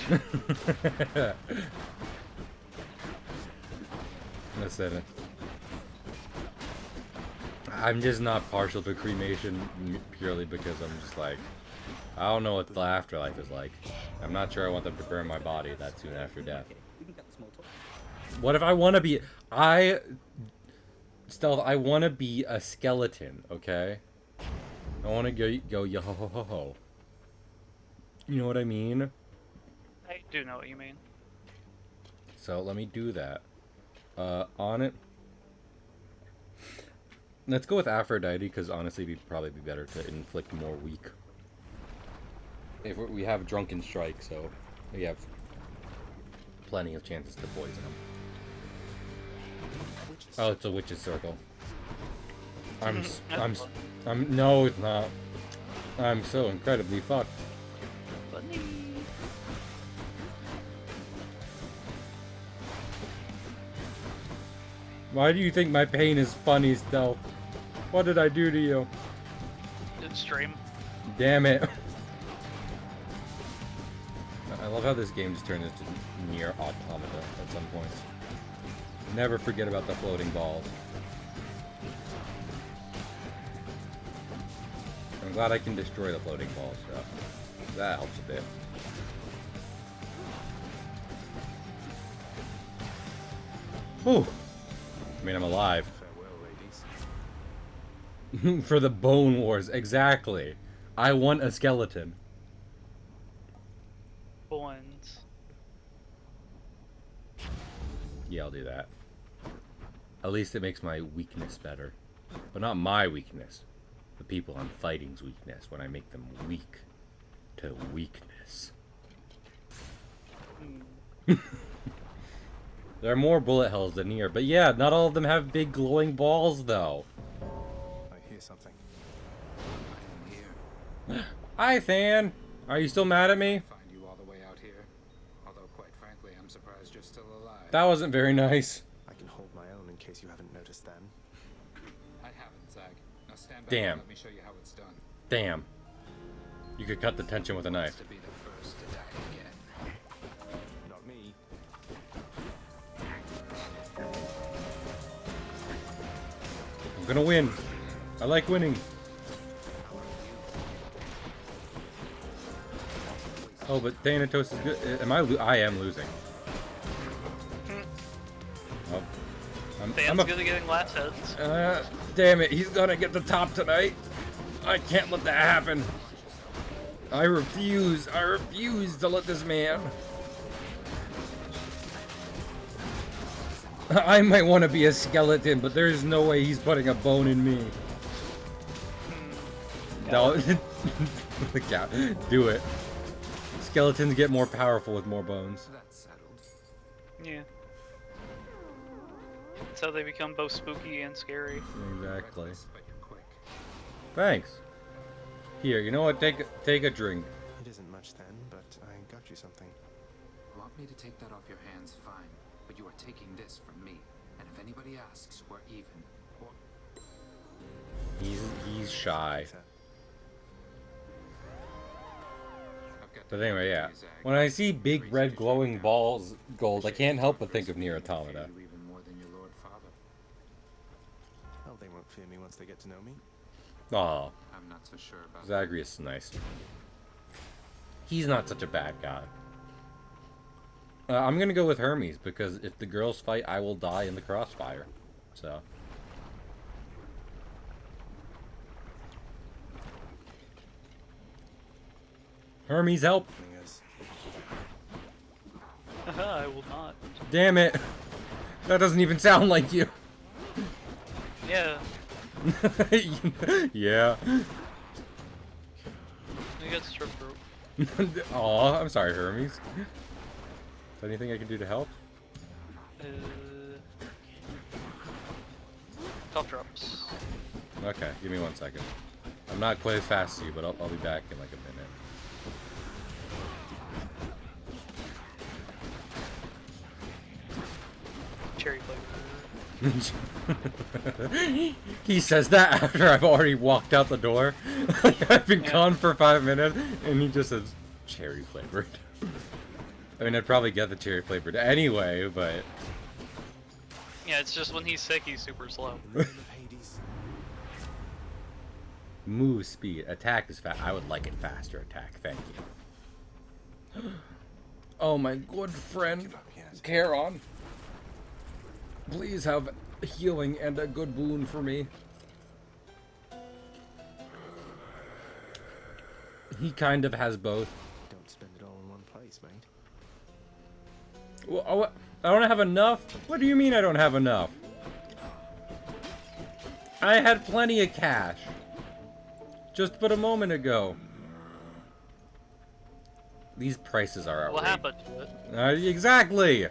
Listen, I'm just not partial to cremation purely because I'm just like, I don't know what the afterlife is like. I'm not sure I want them to burn my body that soon after death. What if I want to be... Stealth, I want to be a skeleton, okay? I want to go yo-ho-ho-ho-ho. You know what I mean? I do know what you mean. So let me do that. On it. Let's go with Aphrodite, because honestly, it'd probably be better to inflict more weak. If we have Drunken Strike, so we have plenty of chances to poison him. Oh, it's a witch's circle. No, it's not. I'm so incredibly fucked. Why do you think my pain is funny, Stealth? What did I do to you? Good stream. Damn it. I love how this game just turned into near automata at some points. Never forget about the floating balls. I'm glad I can destroy the floating balls, so that helps a bit. Whew. I mean, I'm alive. Farewell, ladies. For the Bone Wars, exactly. I want a skeleton. Bones. Yeah, I'll do that. At least it makes my weakness better. But not my weakness. The people I'm fighting's weakness when I make them weak to weakness. There are more bullet hells than here, but yeah, not all of them have big glowing balls though. I hear something. I am here. Hi, Than. Are you still mad at me? Find you all the way out here. Although, quite frankly, I'm surprised you're still alive. That wasn't very nice. I can hold my own in case you haven't noticed then. I haven't, Zag. Now stand back Damn. and let me show you how it's done. Damn. You could cut the tension with a knife. To be the first to die again. Not me. I'm gonna win. I like winning. Oh, but Thanatos is good. Am I am losing. Oh. I'm good at getting last hits. Damn it, he's gonna get the top tonight. I can't let that happen. I refuse to let this man. I might want to be a skeleton, but there's no way he's putting a bone in me. No, yeah, do it. Skeletons get more powerful with more bones. That's settled. Yeah. That's how they become both spooky and scary. Exactly. Reckless, but you're quick. Thanks. Here, you know what? Take a drink. It isn't much then, but I got you something. Want me to take that off your hands? Fine. But you are taking this from me. And if anybody asks, we're even. Or... He's shy. But anyway, yeah. When I see big red glowing balls, gold, I can't help but think of Nier Automata. Even more than your Lord Father. Oh, they won't fear me once they get to know me. Aw, I'm not so sure about Zagreus is nice. He's not such a bad guy. I'm gonna go with Hermes, because if the girls fight, I will die in the crossfire. So. Hermes, help! I will not. Damn it! That doesn't even sound like you. Yeah. Yeah. I got strip rope. Aw, I'm sorry, Hermes. Is there anything I can do to help? Top drops. Okay, give me 1 second. I'm not quite as fast as you, but I'll be back in like a minute. Cherry flavor. He says that after I've already walked out the door. I've been gone for 5 minutes, and he just says cherry flavored. I mean, I'd probably get the cherry flavored anyway, but Yeah, it's just when he's sick, he's super slow. move speed, attack is fast. I would like it faster. Attack, thank you. Oh, my good friend, Charon. Please have healing and a good boon for me. He kind of has both. Don't spend it all in one place, mate. Well, I don't have enough? What do you mean I don't have enough? I had plenty of cash. Just but a moment ago. These prices are outrageous. What happened to it? Exactly!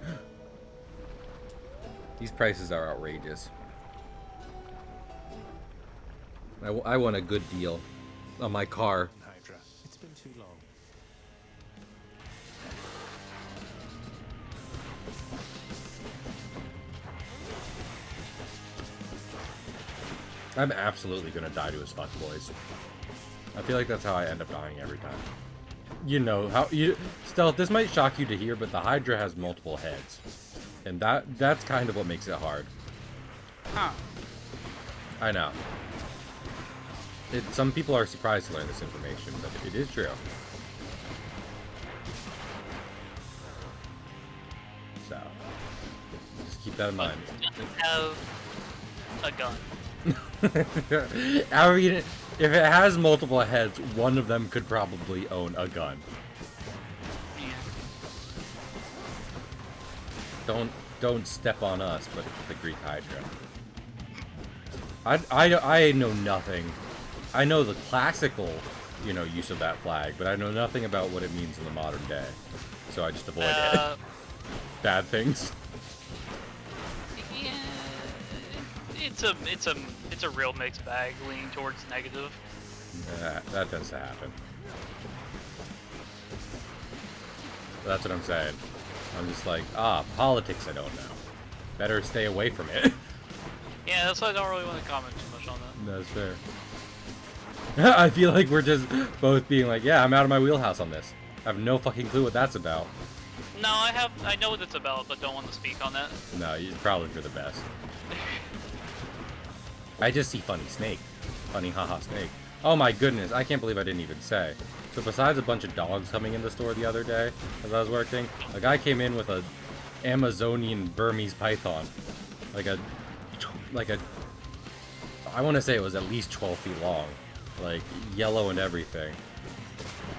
These prices are outrageous. I want a good deal on my car. Hydra, it's been too long. I'm absolutely gonna die to his fuckboys. I feel like that's how I end up dying every time. You know how you Stealth, this might shock you to hear, but the Hydra has multiple heads. And that's kind of what makes it hard. Huh. I know. Some people are surprised to learn this information, but it is true. So, just keep that in mind. Have a gun. I mean, if it has multiple heads, one of them could probably own a gun. Yeah. Don't step on us, but it's the Greek Hydra. I know nothing. I know the classical, you know, use of that flag, but I know nothing about what it means in the modern day. So I just avoid it. Bad things. Yeah, it's a real mixed bag, leaning towards negative. That tends to happen. That's what I'm saying. I'm just like, politics I don't know. Better stay away from it. Yeah, that's why I don't really want to comment too much on that. That's fair. I feel like we're just both being like, yeah, I'm out of my wheelhouse on this. I have no fucking clue what that's about. No, I know what it's about, but don't want to speak on that. No, probably for the best. I just see funny Snake. Funny haha Snake. Oh my goodness, I can't believe I didn't even say. So besides a bunch of dogs coming in the store the other day as I was working, a guy came in with a Amazonian Burmese python. Like a I want to say it was at least 12 feet long. Like, yellow and everything.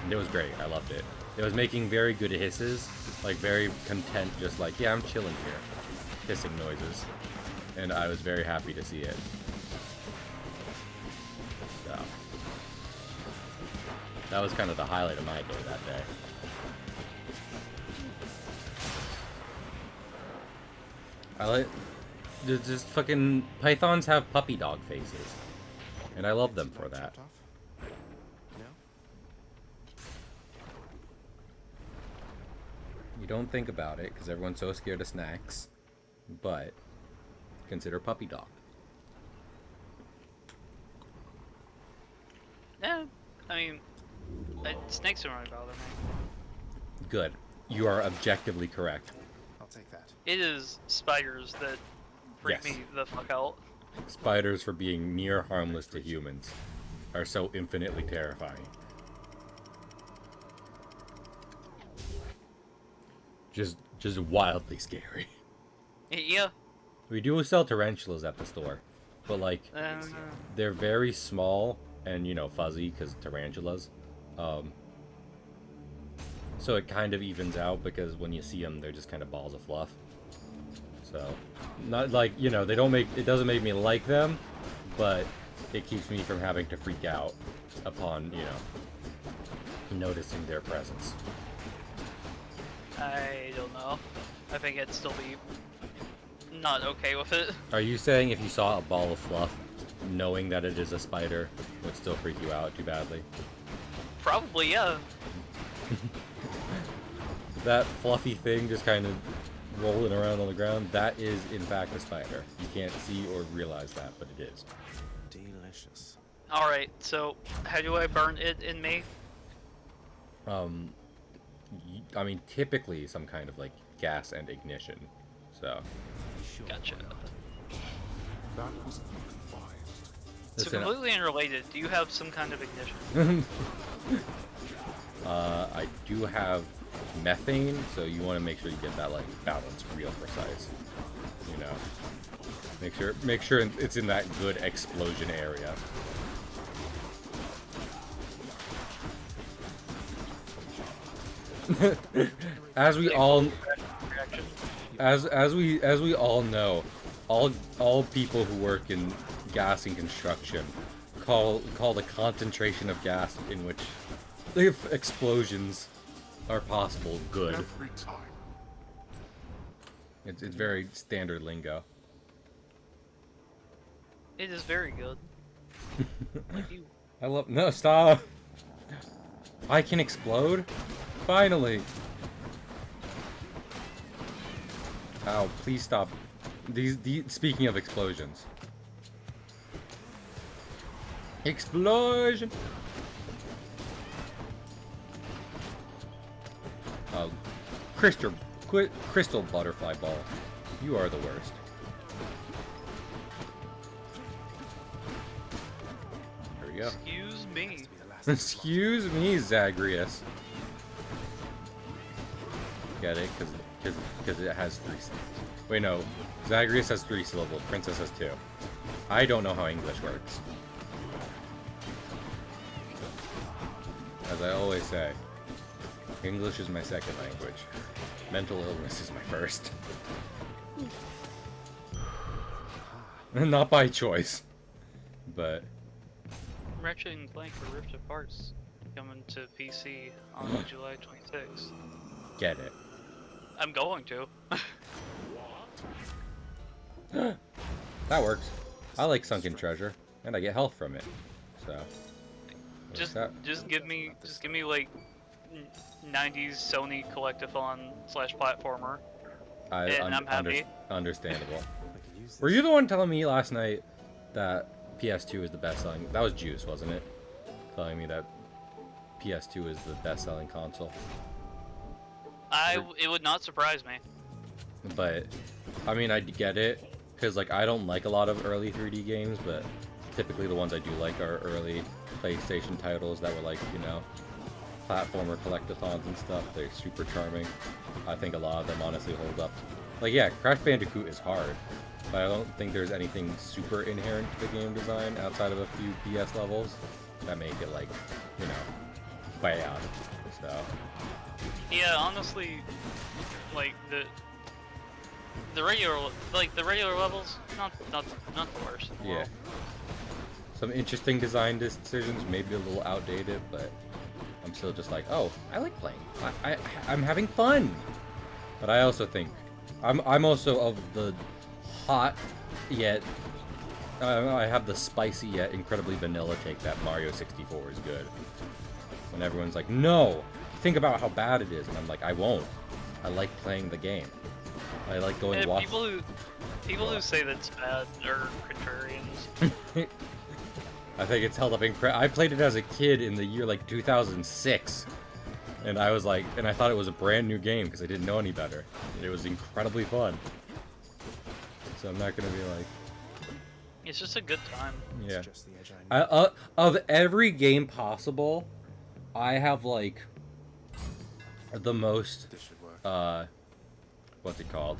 And it was great. I loved it. It was making very good hisses. Like, very content, just like, yeah, I'm chilling here. Hissing noises. And I was very happy to see it. So. That was kind of the highlight of my day that day. I like... Just fucking... Pythons have puppy dog faces. And I love them for that. You don't think about it, because everyone's so scared of snacks. But, consider puppy dog. Yeah, I mean, snakes don't really bother me. Good. You are objectively correct. I'll take that. It is spiders that freak me the fuck out. Spiders, for being near harmless to humans, are so infinitely terrifying. Just wildly scary. Yeah. We do sell tarantulas at the store, but like, they're very small and, you know, fuzzy because tarantulas. So it kind of evens out because when you see them, they're just kind of balls of fluff. So, not like, you know, it doesn't make me like them, but it keeps me from having to freak out upon, you know, noticing their presence. I don't know. I think I'd still be not okay with it. Are you saying if you saw a ball of fluff, knowing that it is a spider, would still freak you out too badly? Probably, yeah. That fluffy thing just kind of rolling around on the ground, that is in fact a spider. You can't see or realize that, but it is. Delicious. Alright, so how do I burn it in me? I mean, typically some kind of like gas and ignition. So. Gotcha. That was ill-advised. So completely unrelated, do you have some kind of ignition? I do have methane, so you want to make sure you get that like balance real precise. You know, make sure it's in that good explosion area. As we all know, all people who work in gas and construction call the concentration of gas in which if explosions are possible good. Every time. It's very standard lingo. It is very good. Like you. No, stop. I can explode? Finally. Ow, please stop. Speaking of explosions. Explosion! Crystal butterfly ball. You are the worst. There we go. Excuse me. Excuse me, Zagreus. Get it? Because it has 3 seconds. Wait, no. Zagreus has 3 syllables. Princess has 2. I don't know how English works. As I always say, English is my second language. Mental illness is my first. Not by choice. But... Ratchet and Clank for Rift Apart's coming to PC on July 26th. Get it. I'm going to. That works. I like Sunken Treasure, and I get health from it. So... Just give me like 90s Sony collectathon / platformer, and I'm happy. Understandable. Were you the one telling me last night that PS2 is the best selling? That was Juice, wasn't it? Telling me that PS2 is the best selling console. It would not surprise me. But I mean, I get it, because like I don't like a lot of early 3D games, but typically the ones I do like are early PlayStation titles that were like, you know, platformer collectathons and stuff. They're super charming. I think a lot of them honestly hold up. Like, yeah, Crash Bandicoot is hard, but I don't think there's anything super inherent to the game design outside of a few BS levels that make it, like, you know, bad. So yeah, honestly, like the regular levels, not the worst. In the yeah. world. Some interesting design decisions, maybe a little outdated, but I'm still just like, oh, I like playing. I'm having fun. But I also think I'm also of the hot yet I have the spicy yet incredibly vanilla take that Mario 64 is good. When everyone's like, no, think about how bad it is, and I'm like, I won't. I like playing the game. I like going to watch. People who say that's bad are contrarians. I think it's held up I played it as a kid in the year like 2006, and I was like, and I thought it was a brand new game because I didn't know any better. It was incredibly fun. So I'm not gonna be like. It's just a good time. Yeah. Of every game possible, I have like the most what's it called?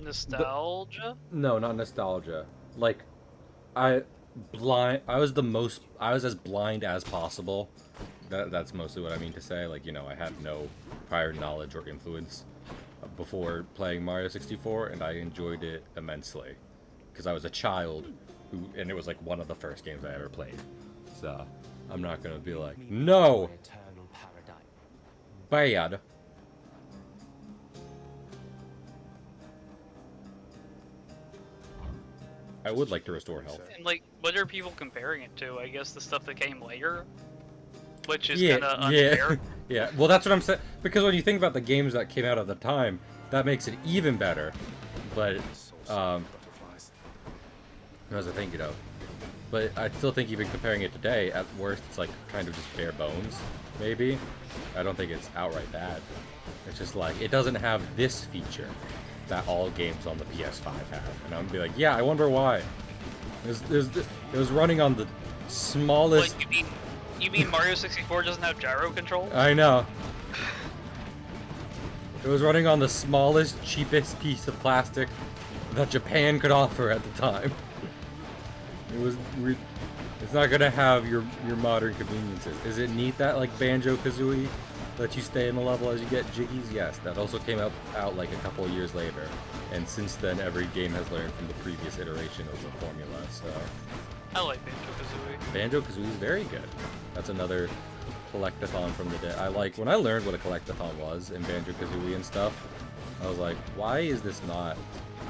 Nostalgia? No, not nostalgia. Like I was as blind as possible. That's mostly what I mean to say. Like, you know, I had no prior knowledge or influence before playing Mario 64, and I enjoyed it immensely because I was a child and it was like one of the first games I ever played. So I'm not gonna be like, no, bad. I would like to restore health. And like, what are people comparing it to? I guess the stuff that came later, which is Yeah, kind of unfair. Yeah. Well, that's what I'm saying. Because when you think about the games that came out at the time, that makes it even better. But as I think, you know, but I still think even comparing it today, at worst, it's like kind of just bare bones. Maybe. I don't think it's outright bad. It's just like it doesn't have this feature that all games on the PS5 have, and I'm gonna be like, yeah, I wonder why. It was running on the smallest. What, you mean Mario 64 doesn't have gyro control? I know. It was running on the smallest, cheapest piece of plastic that Japan could offer at the time. It's not gonna have your modern conveniences. Is it neat that like Banjo-Kazooie lets you stay in the level as you get jiggies? Yes, that also came out like a couple of years later, and since then every game has learned from the previous iteration of the formula. So I like Banjo-Kazooie. Banjo-Kazooie is very good. That's another collectathon from the day. I like when I learned what a collectathon was in Banjo-Kazooie and stuff. I was like, why is this not?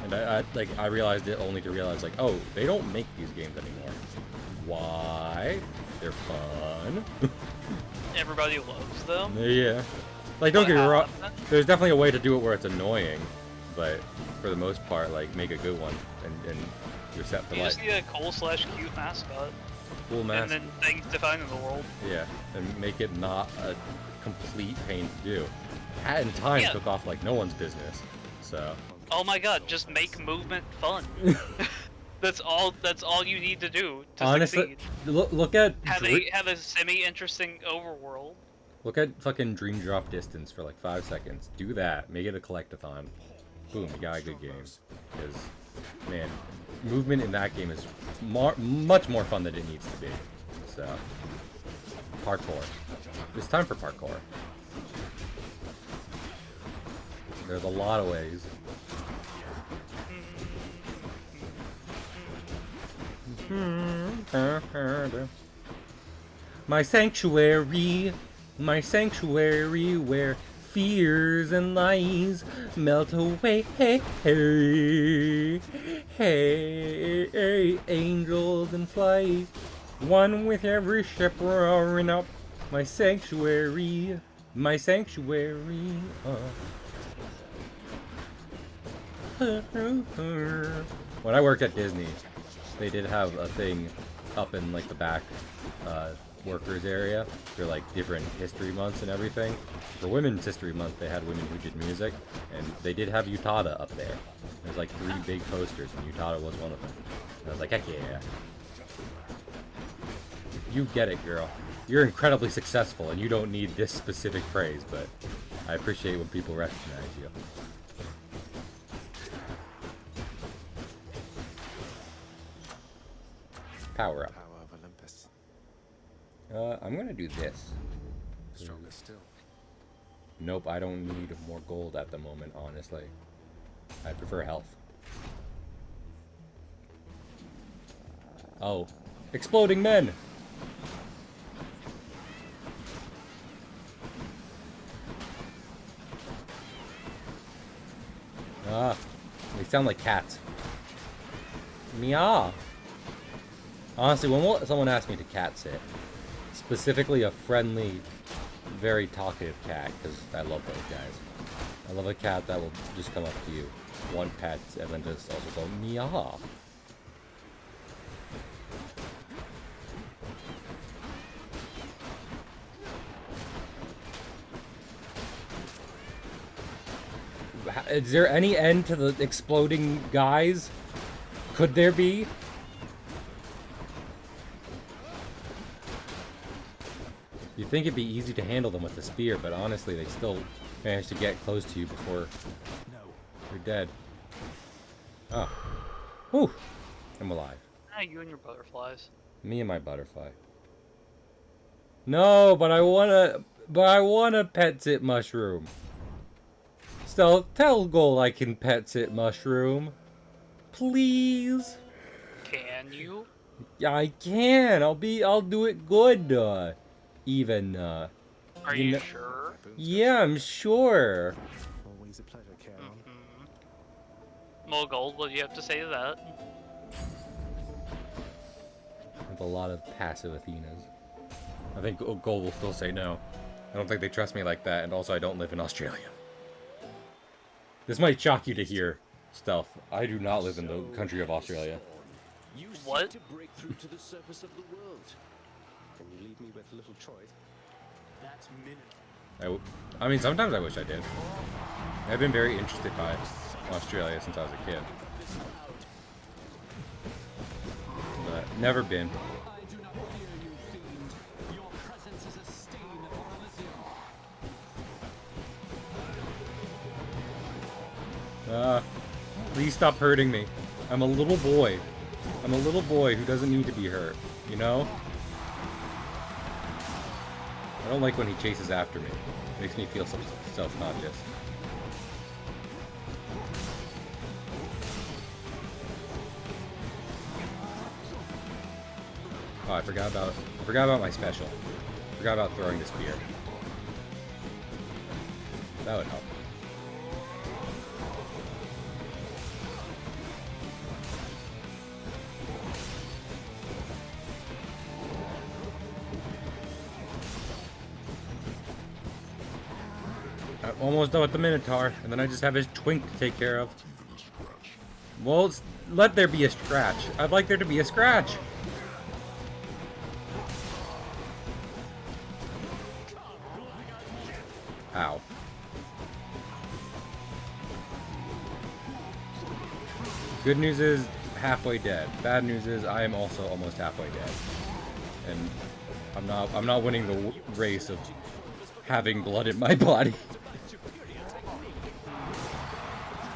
And I realized it only to realize like, oh, they don't make these games anymore. Why? They're fun. Everybody loves them. Yeah. Like, don't get me wrong. There's definitely a way to do it where it's annoying, but for the most part, like, make a good one, and you're set for You life. just need a cool/cute mascot. Cool mascot. And then things to find in the world. Yeah, and make it not a complete pain to do. Hat in Time took off like no one's business, so. Oh my god, just make movement fun. That's all you need to do to Honestly, succeed. look at Have a semi-interesting overworld. Look at fucking Dream Drop Distance for like 5 seconds. Do that. Make it a collectathon. boom, you got a good game. Because, man, movement in that game is much more fun than it needs to be. So, parkour. It's time for parkour. There's a lot of ways. My sanctuary, where fears and lies melt away. Hey, hey, hey, angels in flight, one with every ship roaring up. My sanctuary, my sanctuary. When I worked at Disney, they did have a thing up in like the back workers area for like different history months and everything. For Women's History Month, they had women who did music, and they did have Utada up there. There's like 3 big posters, and Utada was one of them. And I was like, heck yeah. You get it, girl. You're incredibly successful, and you don't need this specific praise, but I appreciate when people recognize you. Power up. Power of Olympus. I'm gonna do this. Stronger still. Nope, I don't need more gold at the moment, honestly. I prefer health. Oh. Exploding men! Ah. They sound like cats. Meow. Honestly, when someone asks me to cat sit, specifically a friendly, very talkative cat, because I love those guys. I love a cat that will just come up to you, one pet, and then just also go meow. Is there any end to the exploding guys? Could there be? You'd think it'd be easy to handle them with the spear, but honestly, they still manage to get close to you before you're dead. Oh. Whew. I'm alive. Ah, you and your butterflies. Me and my butterfly. No, but I wanna pet sit mushroom. So tell Gold I can pet sit mushroom. Please. Can you? Yeah, I can. I'll do it good. Are you sure? Yeah, I'm sure. Always a pleasure, Caron. Well, Gold, what do you have to say to that? With a lot of passive Athenas. I think Gold will still say no. I don't think they trust me like that, and also I don't live in Australia. This might shock you to hear, Stealth. I do not live in the country of Australia. What? To break through to the surface of the world. Can you leave me with little choice? That's minute. I mean, sometimes I wish I did. I've been very interested by Australia since I was a kid. But never been. I do not fear you, fiend. Your presence is a stain upon Elysium. Please stop hurting me. I'm a little boy. I'm a little boy who doesn't need to be hurt, you know? I don't like when he chases after me. It makes me feel self-conscious. Oh, I forgot about my special. I forgot about throwing the spear. That would help. I'm almost done with the Minotaur, and then I just have his twink to take care of. Well, let there be a scratch. I'd like there to be a scratch. Ow. Good news is halfway dead. Bad news is I am also almost halfway dead. And I'm not winning the race of having blood in my body.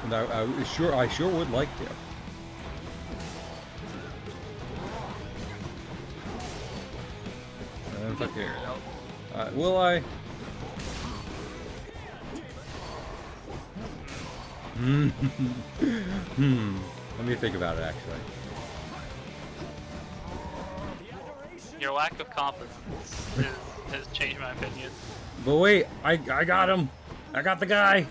And I sure would like to. Fuck here. Will I? Let me think about it, actually. Your lack of confidence has changed my opinion. But wait, I got him. I got the guy.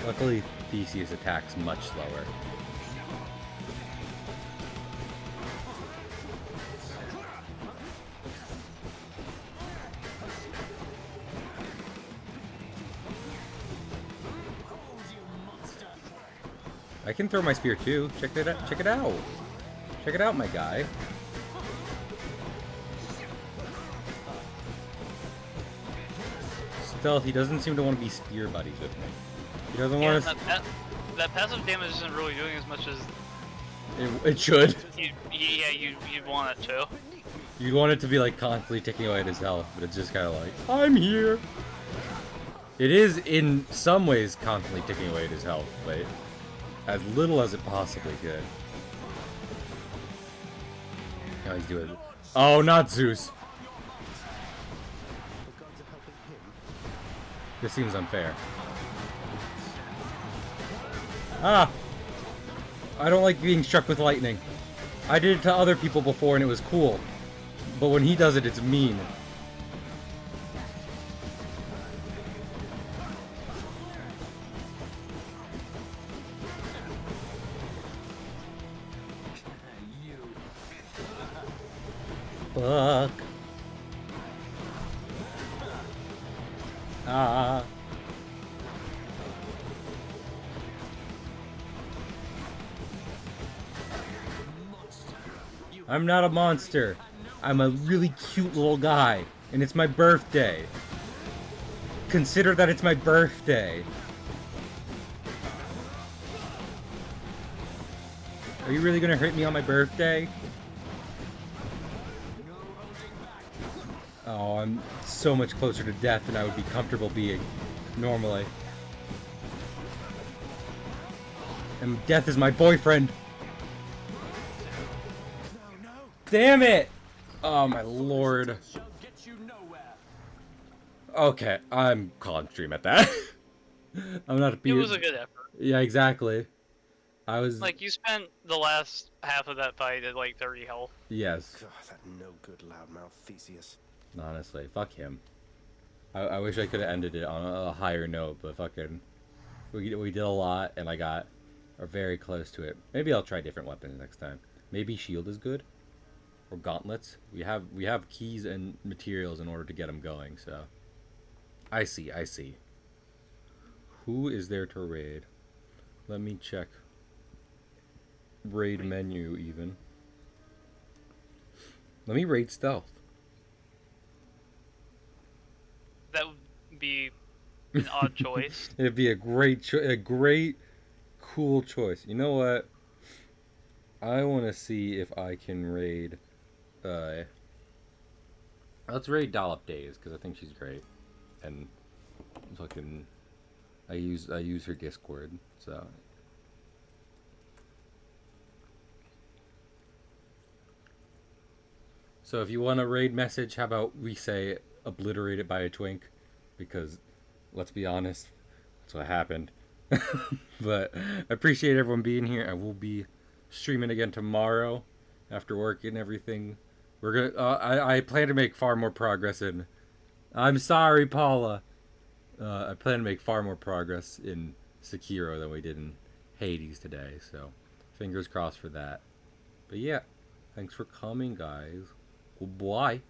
Luckily, Theseus attacks much slower. I can throw my spear too. Check it out. Check it out. Check it out, my guy. Stealth, he doesn't seem to want to be spear buddies with me. He doesn't want to. That passive damage isn't really doing as much as it should. You'd want it to. You'd want it to be like constantly ticking away at his health, but it's just kind of like, I'm here. It is in some ways constantly ticking away at his health, but as little as it possibly could. Now he's doing it. Oh, not Zeus. This seems unfair. Ah! I don't like being struck with lightning. I did it to other people before and it was cool. But when he does it, it's mean. Fuck. Ah. I'm not a monster. I'm a really cute little guy. And it's my birthday. Consider that it's my birthday. Are you really gonna hurt me on my birthday? Oh, I'm so much closer to death than I would be comfortable being normally. And death is my boyfriend. Damn it! Oh my lord. Okay, I'm calling stream at that. I'm not a It was a good effort. Yeah, exactly. I was like, you spent the last half of that fight at like 30 health. Yes. God, that no good loudmouth Theseus. Honestly, fuck him. I wish I could have ended it on a higher note, but fucking we did a lot and I got very close to it. Maybe I'll try different weapons next time. Maybe shield is good. Or gauntlets. We have keys and materials in order to get them going, so I see. Who is there to raid? Let me check. Raid menu even. Let me raid stealth. That would be an odd choice. It'd be a great cool choice. You know what? I want to see if I can raid let's raid Dollop Days because I think she's great, and fucking I use her Discord, so if you want a raid message, how about we say obliterate it by a twink, because let's be honest, that's what happened. But I appreciate everyone being here. I will be streaming again tomorrow after work and everything. We're gonna. I plan to make far more progress in. I'm sorry, Paula. I plan to make far more progress in Sekiro than we did in Hades today. So, fingers crossed for that. But yeah, thanks for coming, guys. Goodbye.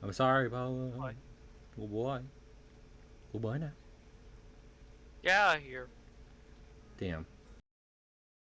I'm sorry, Paula. Bye. Goodbye. Goodbye now. Yeah, here. Damn.